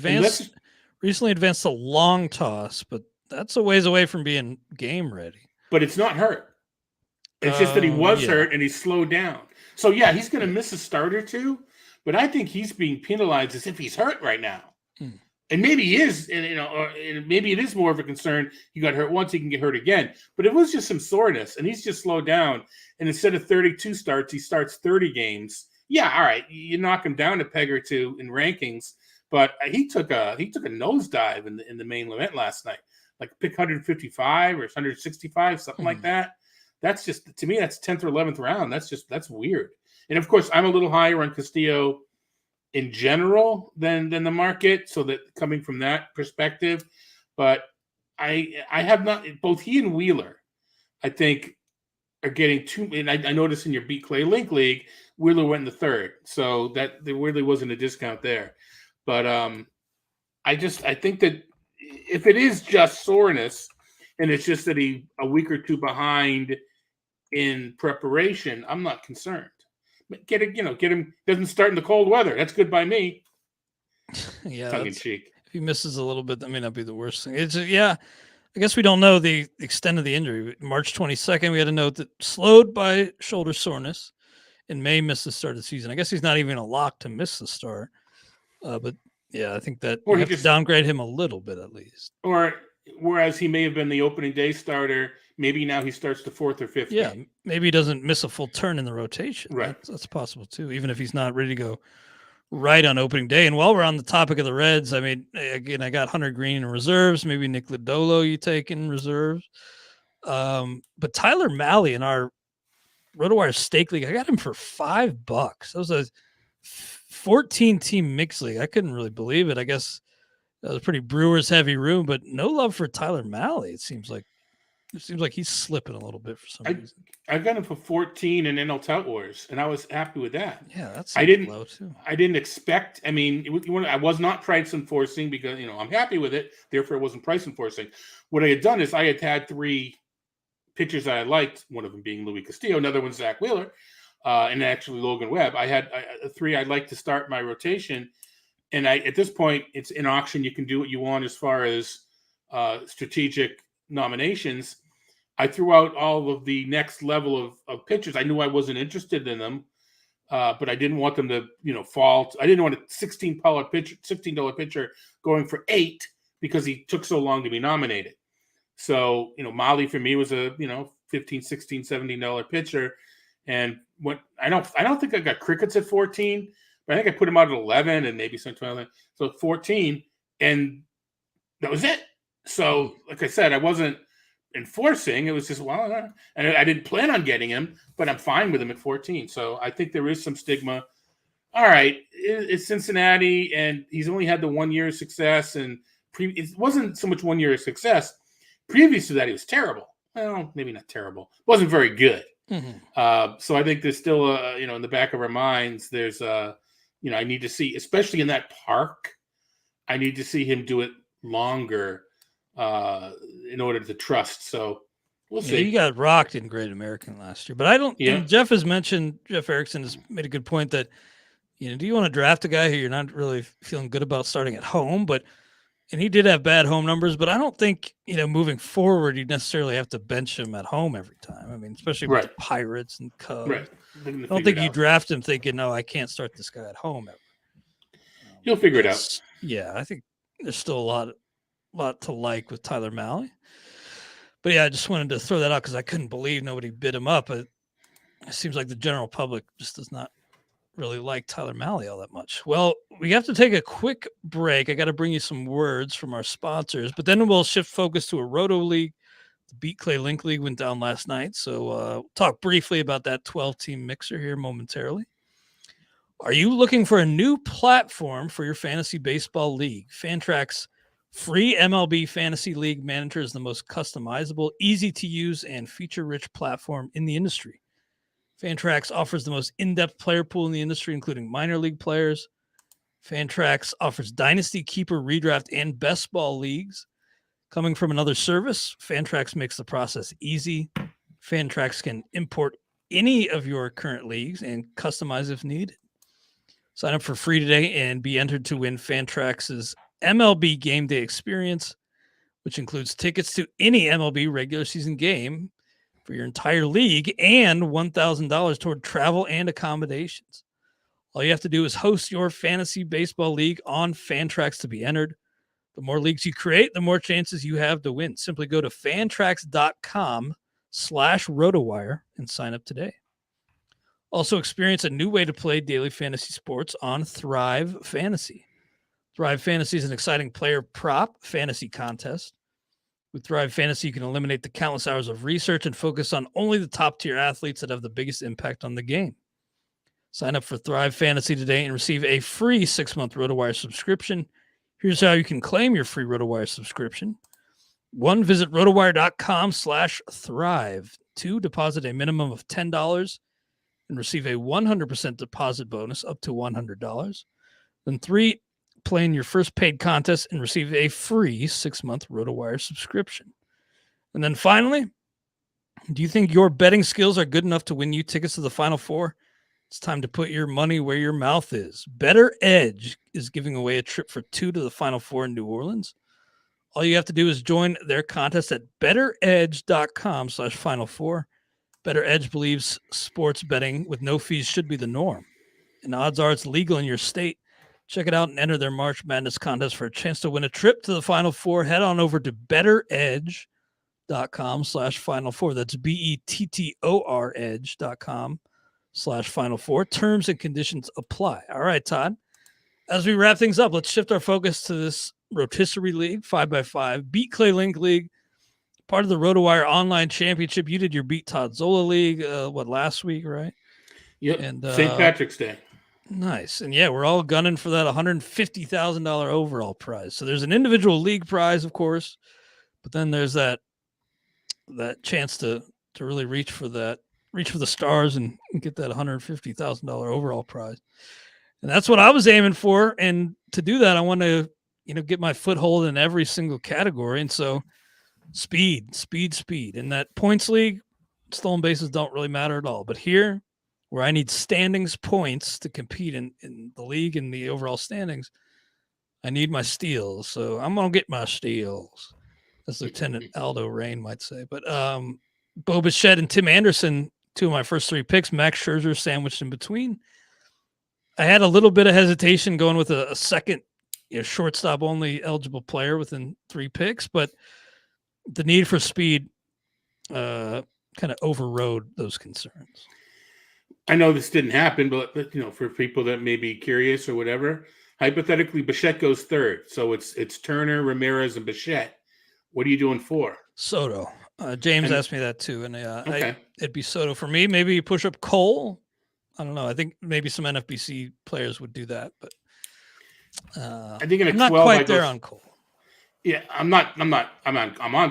recently advanced a long toss, but that's a ways away from being game ready. But it's not hurt. It's just that he was hurt and he slowed down. So yeah, he's going to miss a start or two, but I think he's being penalized as if he's hurt right now. And maybe he is, and maybe it is more of a concern. He got hurt once, he can get hurt again. But it was just some soreness, and he's just slowed down. And instead of 32 starts, he starts 30 games. Yeah, all right, you knock him down a peg or two in rankings, but he took a nosedive in the main event last night, like pick 155 or 165, something like that. That's just, to me, that's 10th or 11th round. That's weird. And of course, I'm a little higher on Castillo in general than the market, so that coming from that perspective, but I have not, both he and Wheeler, I think, are getting too, and I noticed in your Beat Clay Link League, Wheeler went in the third, so that there really wasn't a discount there. But I think that if it is just soreness and it's just that he a week or two behind in preparation, I'm not concerned. Get him. Doesn't start in the cold weather. That's good by me. Yeah, tongue in cheek. If he misses a little bit, that may not be the worst thing. It's I guess we don't know the extent of the injury. March 22nd, we had a note that slowed by shoulder soreness and may miss the start of the season. I guess he's not even a lock to miss the start. But yeah, I think that we have to downgrade him a little bit at least. Or whereas he may have been the opening day starter, maybe now he starts the fourth or fifth game. Maybe he doesn't miss a full turn in the rotation. Right. That's possible too, even if he's not ready to go right on opening day. And while we're on the topic of the Reds, I mean, again, I got Hunter Green in reserves, maybe Nick Lodolo you take in reserves. But Tyler Malley in our RotoWire Stake League, I got him for $5. That was a 14-team mixed league. I couldn't really believe it. I guess that was a pretty Brewers heavy room, but no love for Tyler Malley. It seems like he's slipping a little bit for some reason. I got him for 14 in NL Tout Wars, and I was happy with that. Yeah, that's low too. I didn't expect. I mean, I was not price enforcing because I'm happy with it. Therefore, it wasn't price enforcing. What I had done is I had three pitchers that I liked. One of them being Luis Castillo, another one Zach Wheeler, and actually Logan Webb. I had three I'd like to start my rotation, and at this point, it's in auction. You can do what you want as far as strategic nominations. I threw out all of the next level of pitchers. I knew I wasn't interested in them, but I didn't want them to, fall. I didn't want a $16 pitcher going for $8 because he took so long to be nominated. So, Molly for me was a, $15, $16, $17 pitcher. And I don't think I got Crickets at 14, but I think I put him out at 11 and maybe some 12. So 14, and that was it. So, like I said, I wasn't enforcing. It was just, and I didn't plan on getting him, but I'm fine with him at 14. So I think there is some stigma. All right, it's Cincinnati, and he's only had the 1 year of success, and it wasn't so much 1 year of success. Previous to that, he was terrible. Well, maybe not terrible. Wasn't very good. Mm-hmm. So I think there's still, in the back of our minds, there's, I need to see, especially in that park, I need to see him do it longer in order to trust. So we'll Yeah, see. you got rocked in Great American last year, but I don't. Yeah. And Jeff Erickson has made a good point that, do you want to draft a guy who you're not really feeling good about starting at home? And he did have bad home numbers, but I don't think, moving forward, you necessarily have to bench him at home every time. I mean, especially with the Pirates and Cubs. Right. I don't think you draft him thinking, no, I can't start this guy at home ever. He'll figure it out. Yeah, I think there's still a lot to like with Tyler Mahle. But yeah, I just wanted to throw that out because I couldn't believe nobody bid him up. It seems like the general public just does not really like Tyler Mahle all that much. Well, we have to take a quick break. I got to bring you some words from our sponsors, but then we'll shift focus to a Roto League. The Beat Clay Link League went down last night, so we'll talk briefly about that 12-team mixer here momentarily. Are you looking for a new platform for your fantasy baseball league? Fantrax free MLB Fantasy League Manager is the most customizable, easy-to-use, and feature-rich platform in the industry. Fantrax offers the most in-depth player pool in the industry, including minor league players. Fantrax offers Dynasty, Keeper, Redraft, and Best Ball leagues. Coming from another service, Fantrax makes the process easy. Fantrax can import any of your current leagues and customize if needed. Sign up for free today and be entered to win Fantrax's MLB Game Day experience, which includes tickets to any MLB regular season game for your entire league and $1,000 toward travel and accommodations. All you have to do is host your fantasy baseball league on Fantrax to be entered. The more leagues you create, the more chances you have to win. Simply go to fantrax.com/RotoWire and sign up today. Also experience a new way to play daily fantasy sports on Thrive Fantasy. Thrive Fantasy is an exciting player prop fantasy contest. With Thrive Fantasy, you can eliminate the countless hours of research and focus on only the top-tier athletes that have the biggest impact on the game. Sign up for Thrive Fantasy today and receive a free 6-month RotoWire subscription. Here's how you can claim your free RotoWire subscription. 1, visit rotowire.com/thrive. 2, deposit a minimum of $10 and receive a 100% deposit bonus up to $100. Then 3, play in your first paid contest and receive a free 6-month RotoWire subscription. And then finally, do you think your betting skills are good enough to win you tickets to the Final Four? It's time to put your money where your mouth is. Better Edge is giving away a trip for 2 to the Final Four in New Orleans. All you have to do is join their contest at betteredge.com/Final Four. Better Edge believes sports betting with no fees should be the norm, and odds are it's legal in your state. Check it out and enter their March Madness contest for a chance to win a trip to the Final Four. Head on over to betteredge.com/Final Four. That's BETTOR edge.com/Final Four. Terms and conditions apply. All right, Todd. As we wrap things up, let's shift our focus to this rotisserie league, 5x5, Beat Clay Link League, part of the RotoWire Online Championship. You did your Beat Todd Zola League, last week, right? Yep. And St. Patrick's Day. Nice. And yeah, we're all gunning for that $150,000 overall prize. So there's an individual league prize, of course, but then there's that chance to really reach for the stars and get that $150,000 overall prize. And that's what I was aiming for. And to do that, I want to, get my foothold in every single category. And so speed. In that points league, stolen bases don't really matter at all. But here, where I need standings points to compete in the league and the overall standings, I need my steals. So I'm going to get my steals, as Lieutenant Aldo Rain might say. But Bo Bichette and Tim Anderson, 2 of my first 3 picks, Max Scherzer sandwiched in between. I had a little bit of hesitation going with a second shortstop-only eligible player within 3 picks, but the need for speed kind of overrode those concerns. I know this didn't happen, but for people that may be curious or whatever, hypothetically, Bichette goes 3rd. So it's Turner, Ramirez, and Bichette. What are you doing for? Soto. James asked me that too, and okay. It'd be Soto for me. Maybe you push up Cole. I don't know. I think maybe some NFBC players would do that, but I think in a I'm 12, not quite there on Cole. Yeah, I'm on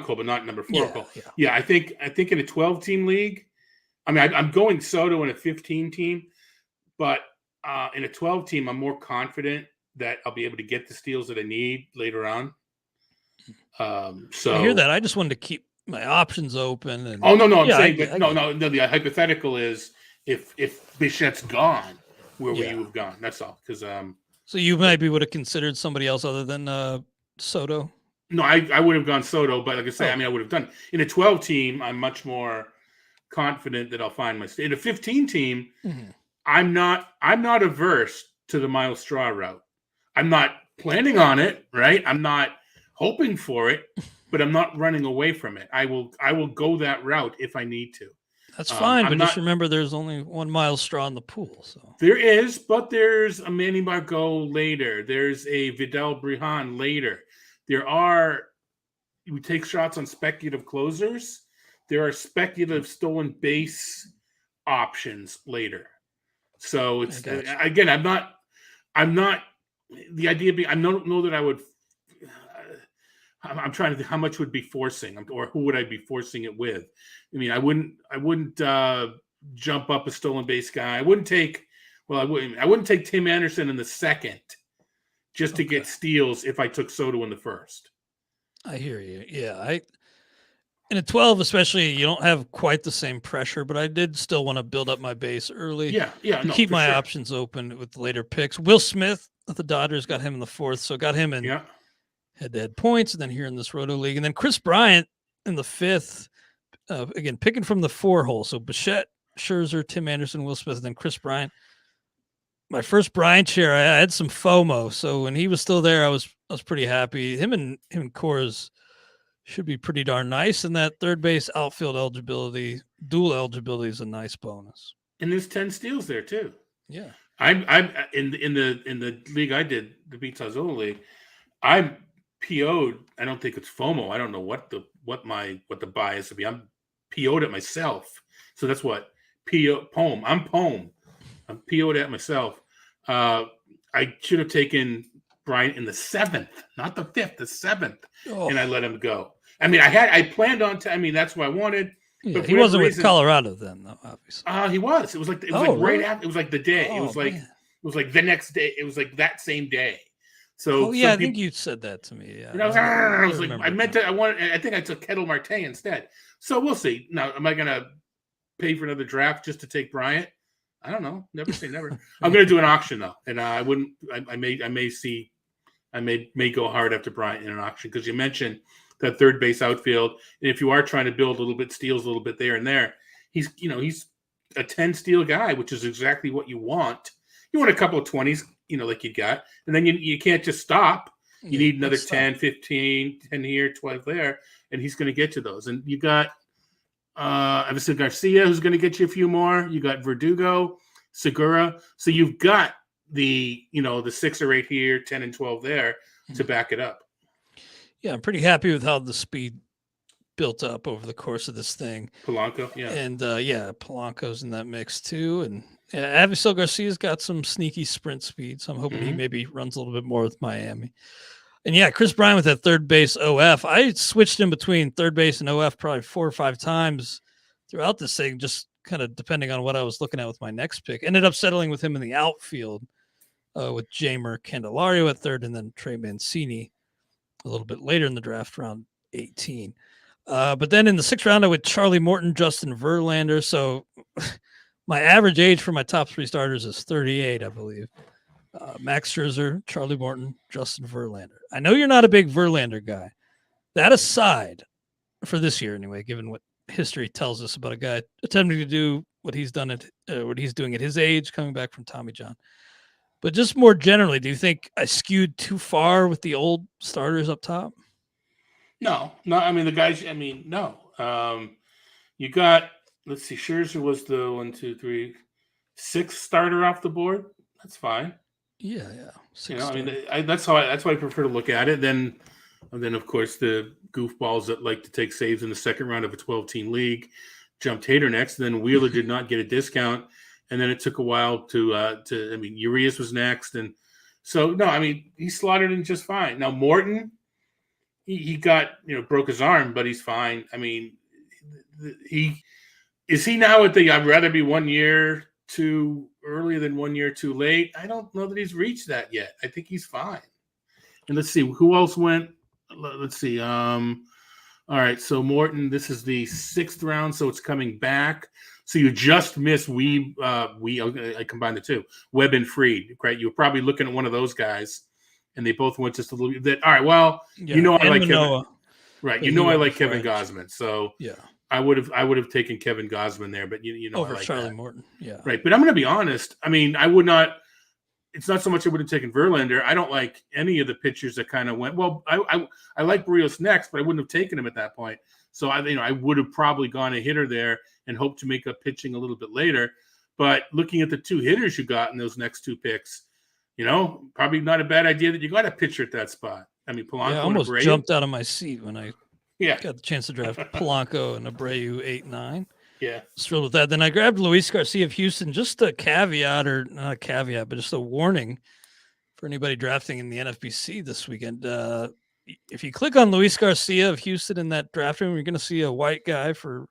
Cole, but not number 4 Cole. Yeah, I think in a 12-team league, I mean, I'm going Soto in a 15-team, but in a 12-team, I'm more confident that I'll be able to get the steals that I need later on. So I hear that. I just wanted to keep my options open. And no, I'm yeah, saying that no. The hypothetical is if Bichette's gone, where will you have gone? That's all. Because so you maybe would have considered somebody else other than Soto. no, I would have gone Soto, but like I say, Oh. I mean, I would have done in a 12 team. I'm much more confident that I'll find my in a 15 team. Mm-hmm. I'm not averse to the Miles Straw route. I'm not planning on it, right? I'm not hoping for it, but I'm not running away from it. I will go that route if I need to. That's fine, but just remember there's only one Miles Straw in the pool. So there is, but there's a Manny Margot later. There's a Vidal Brijan later. We take shots on speculative closers. There are speculative stolen base options later. So it's again, I'm not the idea being, I don't know that I would, I'm trying to think how much would be forcing or who would I be forcing it with? I mean, I wouldn't jump up a stolen base guy. I wouldn't take Tim Anderson in the second just to get steals if I took Soto in the first. I hear you. Yeah. In a 12, especially, you don't have quite the same pressure, but I did still want to build up my base early. Yeah. Keep my options open with later picks. Will Smith of the Dodgers got him in the 4th, so got him in head-to-head points, and then here in this Roto League. And then Chris Bryant in the 5th, again, picking from the 4 hole. So Bichette, Scherzer, Tim Anderson, Will Smith, and then Chris Bryant. My first Bryant share, I had some FOMO, so when he was still there, I was pretty happy. Him and Coors should be pretty darn nice, and that third base outfield eligibility, dual eligibility, is a nice bonus. And there's 10 steals there too. Yeah, I'm in the league I did, the Todd Zola league. I'm PO'd. I don't think it's FOMO. I don't know what the bias would be. I'm PO'd at myself. So that's what POM. I'm POM. I'm PO'd at myself. I should have taken Bryant in the 7th, not the 5th, the 7th, and I let him go. I mean, I planned on. That's what I wanted. Yeah, but he wasn't with Colorado then, though. Obviously, he was. It was like right after. It was like the day. It was like the next day. It was like that same day. So I think you said that to me. Yeah, and I think I took Kettle Marte instead. So we'll see. Now, am I going to pay for another draft just to take Bryant? I don't know. Never say never. I'm going to do an auction though, and I wouldn't. I may go hard after Bryant in an auction because you mentioned that third base outfield, and if you are trying to build a little bit steals, a little bit there and there, he's a 10 steal guy, which is exactly what you want. You want a couple of 20s, like you got, and then you can't just stop. You need another 10, 15, 10 here, 12 there, and he's going to get you those. And you got obviously Garcia, who's going to get you a few more. You got Verdugo, Segura. So you've got the 6 or 8 here, 10 and 12 there to back it up. Yeah, I'm pretty happy with how the speed built up over the course of this thing. Polanco, yeah. And Polanco's in that mix too. And Avisail Garcia's got some sneaky sprint speed, so I'm hoping he maybe runs a little bit more with Miami. And yeah, Chris Bryant with that third base OF. I switched in between third base and OF probably 4 or 5 times throughout this thing, just kind of depending on what I was looking at with my next pick. Ended up settling with him in the outfield with Jamer Candelario at third, and then Trey Mancini a little bit later in the draft, round 18. But then in the 6th round, I went Charlie Morton, Justin Verlander. So my average age for my top 3 starters is 38, I believe. Max Scherzer, Charlie Morton, Justin Verlander. I know you're not a big Verlander guy. That aside, for this year anyway, given what history tells us about a guy attempting to do what he's done what he's doing at his age, coming back from Tommy John. But just more generally, do you think I skewed too far with the old starters up top? No. I mean, the guys. I mean, no. You got. Let's see. Scherzer was the 1, 2, 3, 6th starter off the board. That's fine. Yeah. I mean, that's why I prefer to look at it. And then of course the goofballs that like to take saves in the 2nd round of a 12-team league jumped Hader next. And then Wheeler did not get a discount. And then it took a while to Urias was next. And so, no, I mean, he slotted in just fine. Now, Morton, he got, broke his arm, but he's fine. I mean, is he now at I'd rather be 1 year too early than 1 year too late? I don't know that he's reached that yet. I think he's fine. And let's see, who else went? let's see. All right. So Morton, this is the 6th round, so it's coming back. So you just missed I combined the two, Webb and Freed, right? You were probably looking at one of those guys, and they both went just a little bit. All right. Well, Yeah, you know I like Manoa, Kevin. Right. but You he know I went like before Kevin I- Gosman. So Yeah, I would have taken Kevin Gosman there, but you know over I like Charlie that. Morton. Yeah, Right. But I'm going to be honest. I mean, I would not. It's not so much I would have taken Verlander. I don't like any of the pitchers that kind of went. Well, I like Barrios next, but I wouldn't have taken him at that point. So I would have probably gone a hitter there and hoped to make up pitching a little bit later. But looking at the 2 hitters you got in those next 2 picks, probably not a bad idea that you got a pitcher at that spot. I mean, Polanco I and almost Abreu. jumped out of my seat when I Yeah, got the chance to draft Polanco and Abreu 8-9. yeah. Thrilled with that. Then I grabbed Luis Garcia of Houston. Just a caveat, or not a caveat, but just a warning for anybody drafting in the NFBC this weekend. If you click on Luis Garcia of Houston in that draft room, you're going to see a white guy for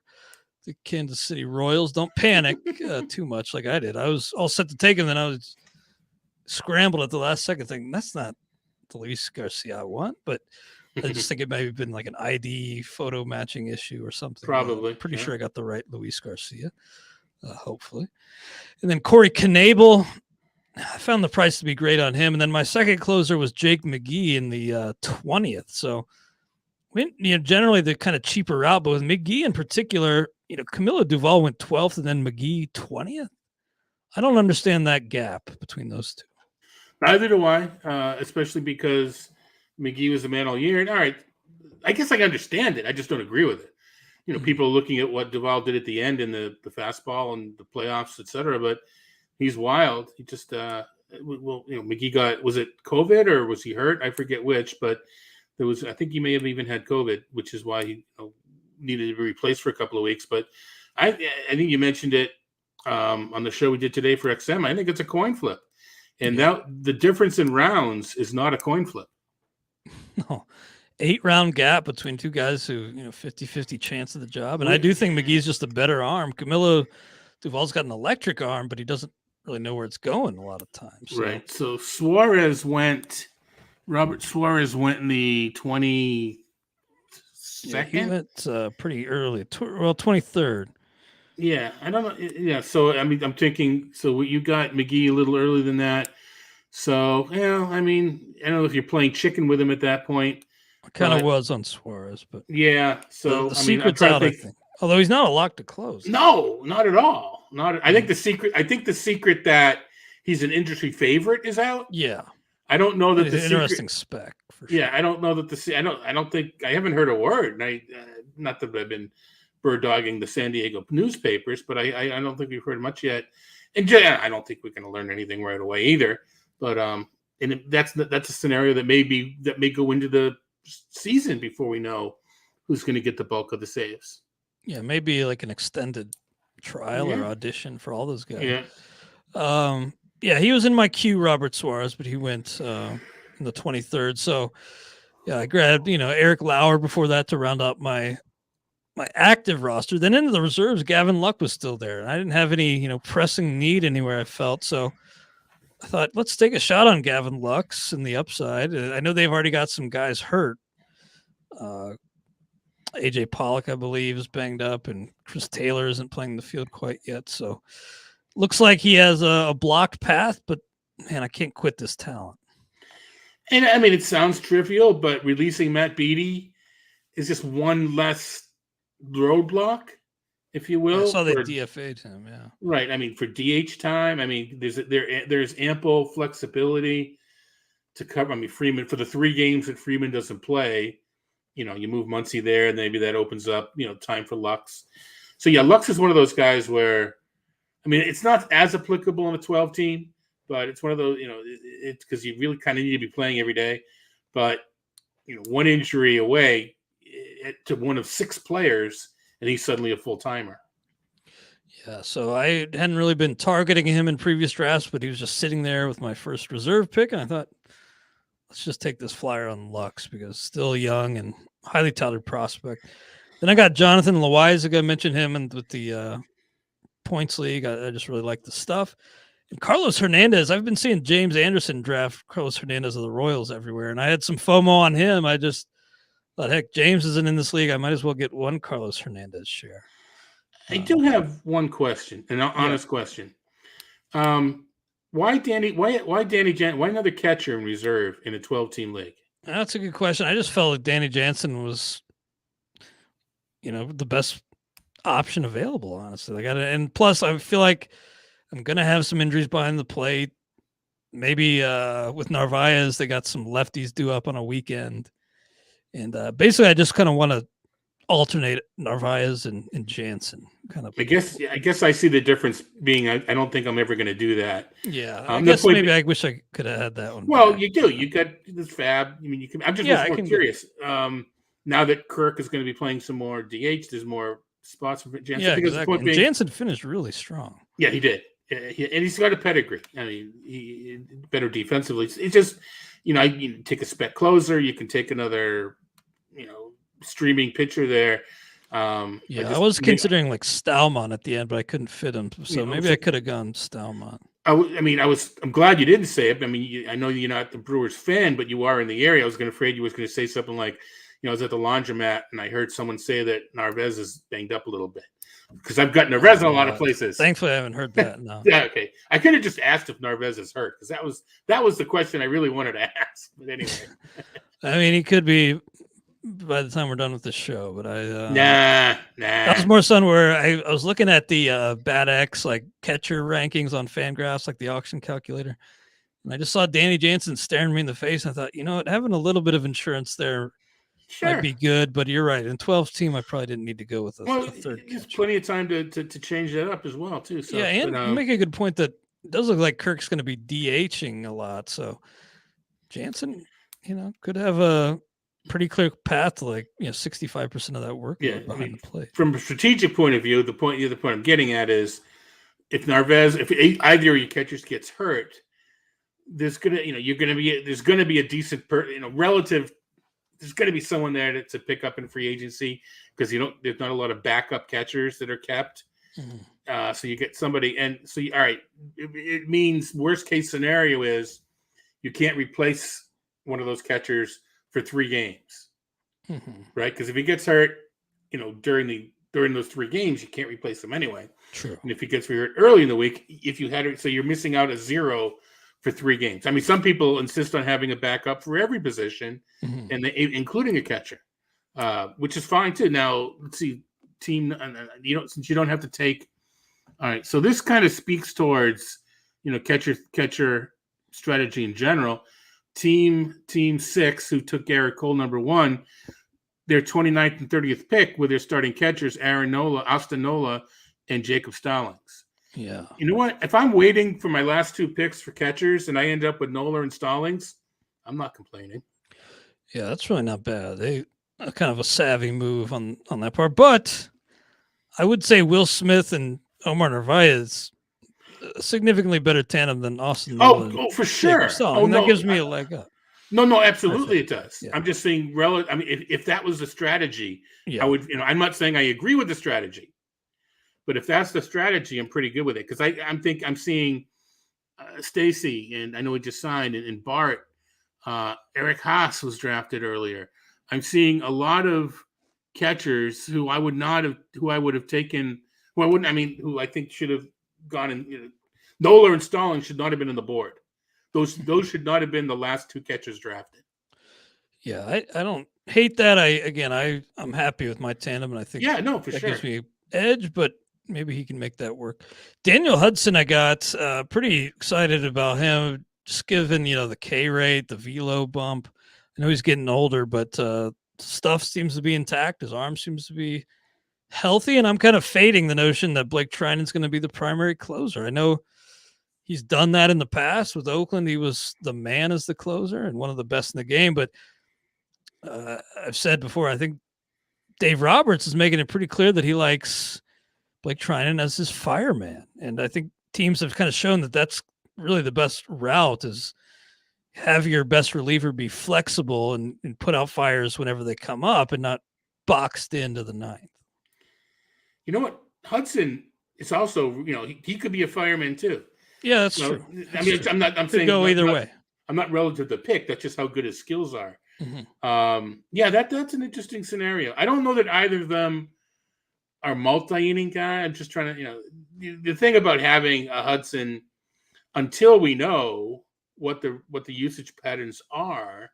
the Kansas City Royals. Don't panic too much like I did. I was all set to take him, then I was scrambled at the last second thinking, that's not the Luis Garcia I want, but I just think it may have been like an ID photo matching issue or something. Probably. Pretty yeah. sure I got the right Luis Garcia, hopefully. And then Corey Knebel, I found the price to be great on him. And then my second closer was Jake McGee in the 20th. So, generally the kind of cheaper route, but with McGee in particular, Camilo Duvall went 12th and then McGee 20th. I don't understand that gap between those two. Neither do I, especially because McGee was the man all year. And all right, I guess I understand it. I just don't agree with it. People are looking at what Duvall did at the end in the fastball and the playoffs, et cetera, but he's wild. He just, McGee was it COVID or was he hurt? I forget which, but I think he may have even had COVID, which is why he needed to be replaced for a couple of weeks. But I think you mentioned it on the show we did today for XM. I think it's a coin flip. And now the difference in rounds is not a coin flip. No, 8-round gap between two guys who, 50-50 chance of the job. And I do think McGee's just a better arm. Camilo Duvall's got an electric arm, but he doesn't really know where it's going a lot of times. So. Right. So Robert Suarez went in the 22nd. Yeah, he went pretty early. 23rd. Yeah, I don't know. Yeah, so I mean, I'm thinking. So you got McGee a little earlier than that. So I mean, I don't know if you're playing chicken with him at that point. I kind of was on Suarez, but yeah. So the secret's out. I think. Although he's not a lock to close. No, not at all. I think the secret. I think the secret that he's an industry favorite is out. Yeah. I don't know that the interesting spec. For sure. Yeah, I don't know that I don't think I haven't heard a word. Not that I've been bird dogging the San Diego newspapers, but I don't think we've heard much yet. And I don't think we're going to learn anything right away either. But and that's a scenario that may go into the season before we know who's going to get the bulk of the saves. Yeah, maybe like an extended trial or audition for all those guys. Yeah. He was in my queue, Robert Suarez, but he went in the 23rd. So I grabbed Eric Lauer before that to round up my active roster. Then into the reserves, Gavin Luck was still there, and I didn't have any pressing need anywhere I felt. So I thought, let's take a shot on Gavin Lux and the upside. I know they've already got some guys hurt. AJ Pollock, I believe, is banged up, and Chris Taylor isn't playing the field quite yet. So looks like he has a blocked path, but man, I can't quit this talent. And I mean, it sounds trivial, but releasing Matt Beattie is just one less roadblock, if you will. I saw they DFA'd him, yeah. Right. I mean, for DH time, I mean, there's ample flexibility to cover. I mean, Freeman, for the 3 games that Freeman doesn't play, you move Muncie there, and maybe that opens up, time for Lux. So, yeah, Lux is one of those guys where, I mean, it's not as applicable in a 12 team, but it's one of those, it's because you really kind of need to be playing every day. But, one injury away to one of 6 players, and he's suddenly a full-timer. Yeah, so I hadn't really been targeting him in previous drafts, but he was just sitting there with my first reserve pick, and I thought, let's just take this flyer on Lux because still young and highly touted prospect. Then I got Jonathan Loaizaga. I mentioned him and with the points league. I just really like the stuff. And Carlos Hernandez, I've been seeing James Anderson draft Carlos Hernandez of the Royals everywhere, and I had some FOMO on him. I just But heck, James isn't in this league. I might as well get one Carlos Hernandez share. I do have one question, an honest question. Why Danny Why another catcher in reserve in a 12-team league? That's a good question. I just felt like Danny Jansen was, the best option available, honestly. And plus I feel like I'm gonna have some injuries behind the plate. Maybe with Narvaez, they got some lefties due up on a weekend. And basically I just kind of want to alternate Narvaez and Jansen. I guess I see the difference being I don't think I'm ever going to do that. Yeah, I guess maybe I wish I could have had that one. Well, back. You do. You got this fab. I mean, you can. I'm just more curious. Now that Kirk is going to be playing some more DH, there's more spots for Jansen. Yeah, exactly. And Jansen finished really strong. Yeah, he did. And he's got a pedigree. I mean, he better defensively. It's just, you take a spec closer. You can take another, streaming pitcher there. I was considering like Stalmont at the end, but I couldn't fit him. So maybe I could have gone Stalmont. I'm glad you didn't say it. I mean, I know you're not the Brewers fan, but you are in the area. I was afraid you was going to say something like, I was at the laundromat and I heard someone say that Narvaez is banged up a little bit. Because I've got Narvaez in a lot of places. Thankfully, I haven't heard that. No. Yeah, okay. I could have just asked if Narvaez is hurt because that was the question I really wanted to ask. But anyway, I mean, he could be by the time we're done with the show. But nah. That was more fun where I was looking at the Bat X like catcher rankings on Fangraphs, like the auction calculator, and I just saw Danny Jansen staring me in the face. And I thought, having a little bit of insurance there. Sure. Might be good, but you're right. In 12th team, I probably didn't need to go with a third. There's plenty of time to change that up as well, too. So, yeah, and you make a good point that it does look like Kirk's going to be DHing a lot. So Jansen, could have a pretty clear path to 65% of that work behind the plate. From a strategic point of view, the point I'm getting at is if either of your catchers gets hurt, there's going to be a decent relative. There's going to be someone there to pick up in free agency because there's not a lot of backup catchers that are kept. Mm-hmm. So you get somebody, and so all right, it means worst case scenario is you can't replace one of those catchers for 3 games, mm-hmm. right? Because if he gets hurt, during those 3 games, you can't replace him anyway. True. And if he gets hurt early in the week, so you're missing out a 0 for 3 games. I mean, some people insist on having a backup for every position, mm-hmm. and including a catcher, which is fine too. Now, let's see, team. Since you don't have to take. All right, so this kind of speaks towards catcher strategy in general. Team 6, who took Garrett Cole number 1, their 29th and 30th pick with their starting catchers Austin Nola, and Jacob Stallings. Yeah. You know what? If I'm waiting for my last 2 picks for catchers and I end up with Nola and Stallings, I'm not complaining. Yeah, that's really not bad. They kind of a savvy move on that part. But I would say Will Smith and Omar Narvaez a significantly better tandem than Austin Nola. Oh, for sure. That gives me a leg up. No, absolutely it does. Yeah. I'm just saying I mean, if that was the strategy, I would, I'm not saying I agree with the strategy. But if that's the strategy, I'm pretty good with it because I'm seeing Stacy, and I know he just signed, and Bart, Eric Haas was drafted earlier. I'm seeing a lot of catchers who I would have taken, who I think should have gone in. Nola and Stallings should not have been on the board. Those should not have been the last 2 catchers drafted. Yeah, I don't hate that. I'm happy with my tandem, and I think for that sure gives me an edge, but maybe he can make that work. Daniel Hudson, I got pretty excited about him, just given, the K rate, the velo bump. I know he's getting older, but stuff seems to be intact. His arm seems to be healthy, and I'm kind of fading the notion that Blake Trinan's going to be the primary closer. I know he's done that in the past with Oakland. He was the man as the closer and one of the best in the game, but I've said before, I think Dave Roberts is making it pretty clear that he likes Blake Trinan as his fireman. And I think teams have kind of shown that that's really the best route is have your best reliever be flexible and put out fires whenever they come up and not boxed into the 9th. You know what? Hudson is also, he could be a fireman too. Yeah, that's true. I'm saying go either way. I'm not relative to the pick. That's just how good his skills are. Yeah, that's an interesting scenario. I don't know that either of them are multi-inning guy. I'm just trying to, the thing about having a Hudson, until we know what the usage patterns are,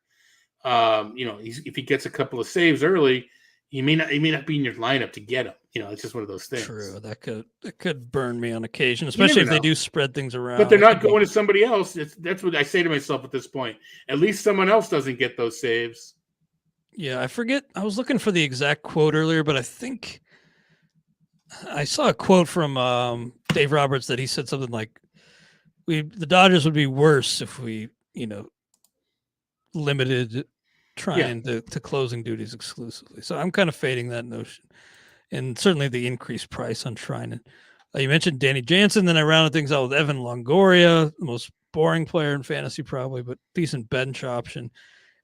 if he gets a couple of saves early, he may not be in your lineup to get him. It's just one of those things. True, that could burn me on occasion, especially if they do spread things around. But they're not going to somebody else. That's what I say to myself at this point. At least someone else doesn't get those saves. Yeah, I forget. I was looking for the exact quote earlier, but I think I saw a quote from Dave Roberts that he said something like, the Dodgers would be worse if we, limited trying to closing duties exclusively. So I'm kind of fading that notion, and certainly the increased price on trying. You mentioned Danny Jansen, then I rounded things out with Evan Longoria, the most boring player in fantasy probably, but decent bench option.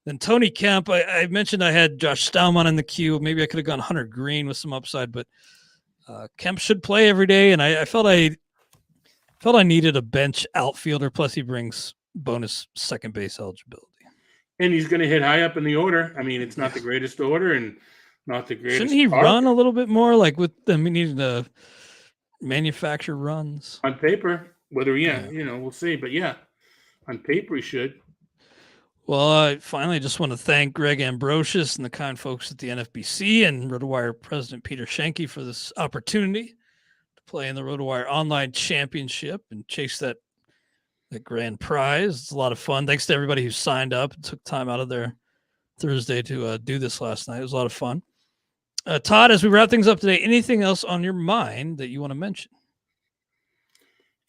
Then Tony Kemp, I mentioned I had Josh Staumann in the queue. Maybe I could have gone Hunter Green with some upside, but Kemp should play every day, and I felt I needed a bench outfielder. Plus, he brings bonus second base eligibility. And he's going to hit high up in the order. I mean, it's not the greatest order and not the greatest. Shouldn't he run a little bit more, like with them needing to manufacture runs? On paper, whether, we'll see. But, on paper he should. Well, I finally just want to thank Greg Ambrosius and the kind folks at the NFBC and RotoWire President Peter Schenke for this opportunity to play in the RotoWire Online Championship and chase that grand prize. It's a lot of fun. Thanks to everybody who signed up and took time out of their Thursday to do this last night. It was a lot of fun. Todd, as we wrap things up today, anything else on your mind that you want to mention?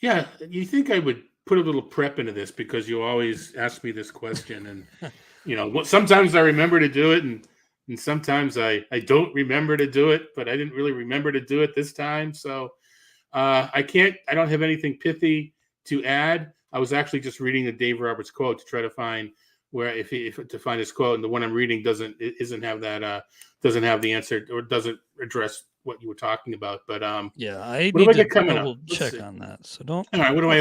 Yeah, you think I would put a little prep into this because you always ask me this question, and sometimes I remember to do it, and sometimes I don't remember to do it, but I didn't really remember to do it this time, so I don't have anything pithy to add. I was actually just reading the Dave Roberts quote to try to find where if to find his quote, and the one I'm reading doesn't have the answer or doesn't address what you were talking about. But I need to double check on that. So don't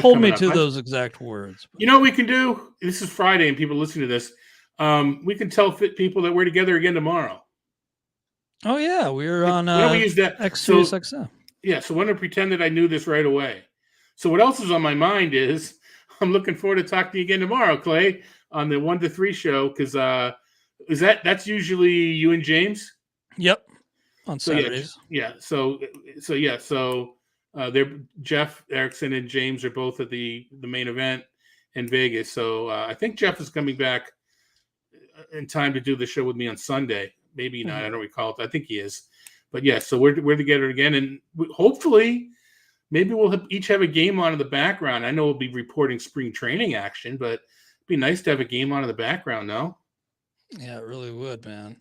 hold me to those exact words. You know what we can do? This is Friday, and people listening to this, we can tell people that we're together again tomorrow. Oh yeah, we're on. Why don't we use that? Sirius XM. Yeah, so I'm going to pretend that I knew this right away. So what else is on my mind is I'm looking forward to talking to you again tomorrow, Clay, on the 1 to 3 show, because that's usually you and James? Yep. On Saturdays. So they're Jeff Erickson and James are both at the main event in Vegas. So I think Jeff is coming back in time to do the show with me on Sunday. Maybe not. I don't recall. I think he is. But so we're together again, and hopefully maybe we'll each have a game on in the background. I know we'll be reporting spring training action, but it'd be nice to have a game on in the background, no? Yeah, it really would, man.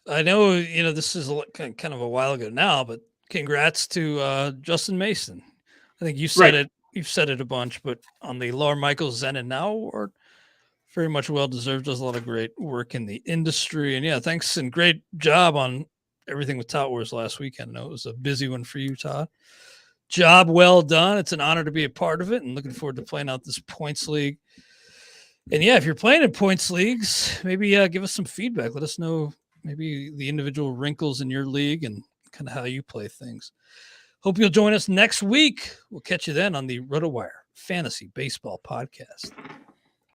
I know, this is kind of a while ago now, but congrats to Justin Mason. I think you said it. You've said it a bunch, but on the Laura Michaels Zen and Now Award, very much well-deserved. Does a lot of great work in the industry. And thanks and great job on everything with Tout Wars last weekend. I know it was a busy one for you, Todd. Job well done. It's an honor to be a part of it, and looking forward to playing out this points league. And if you're playing in points leagues, maybe give us some feedback. Let us know maybe the individual wrinkles in your league and kind of how you play things. Hope you'll join us next week. We'll catch you then on the RotoWire Fantasy Baseball Podcast.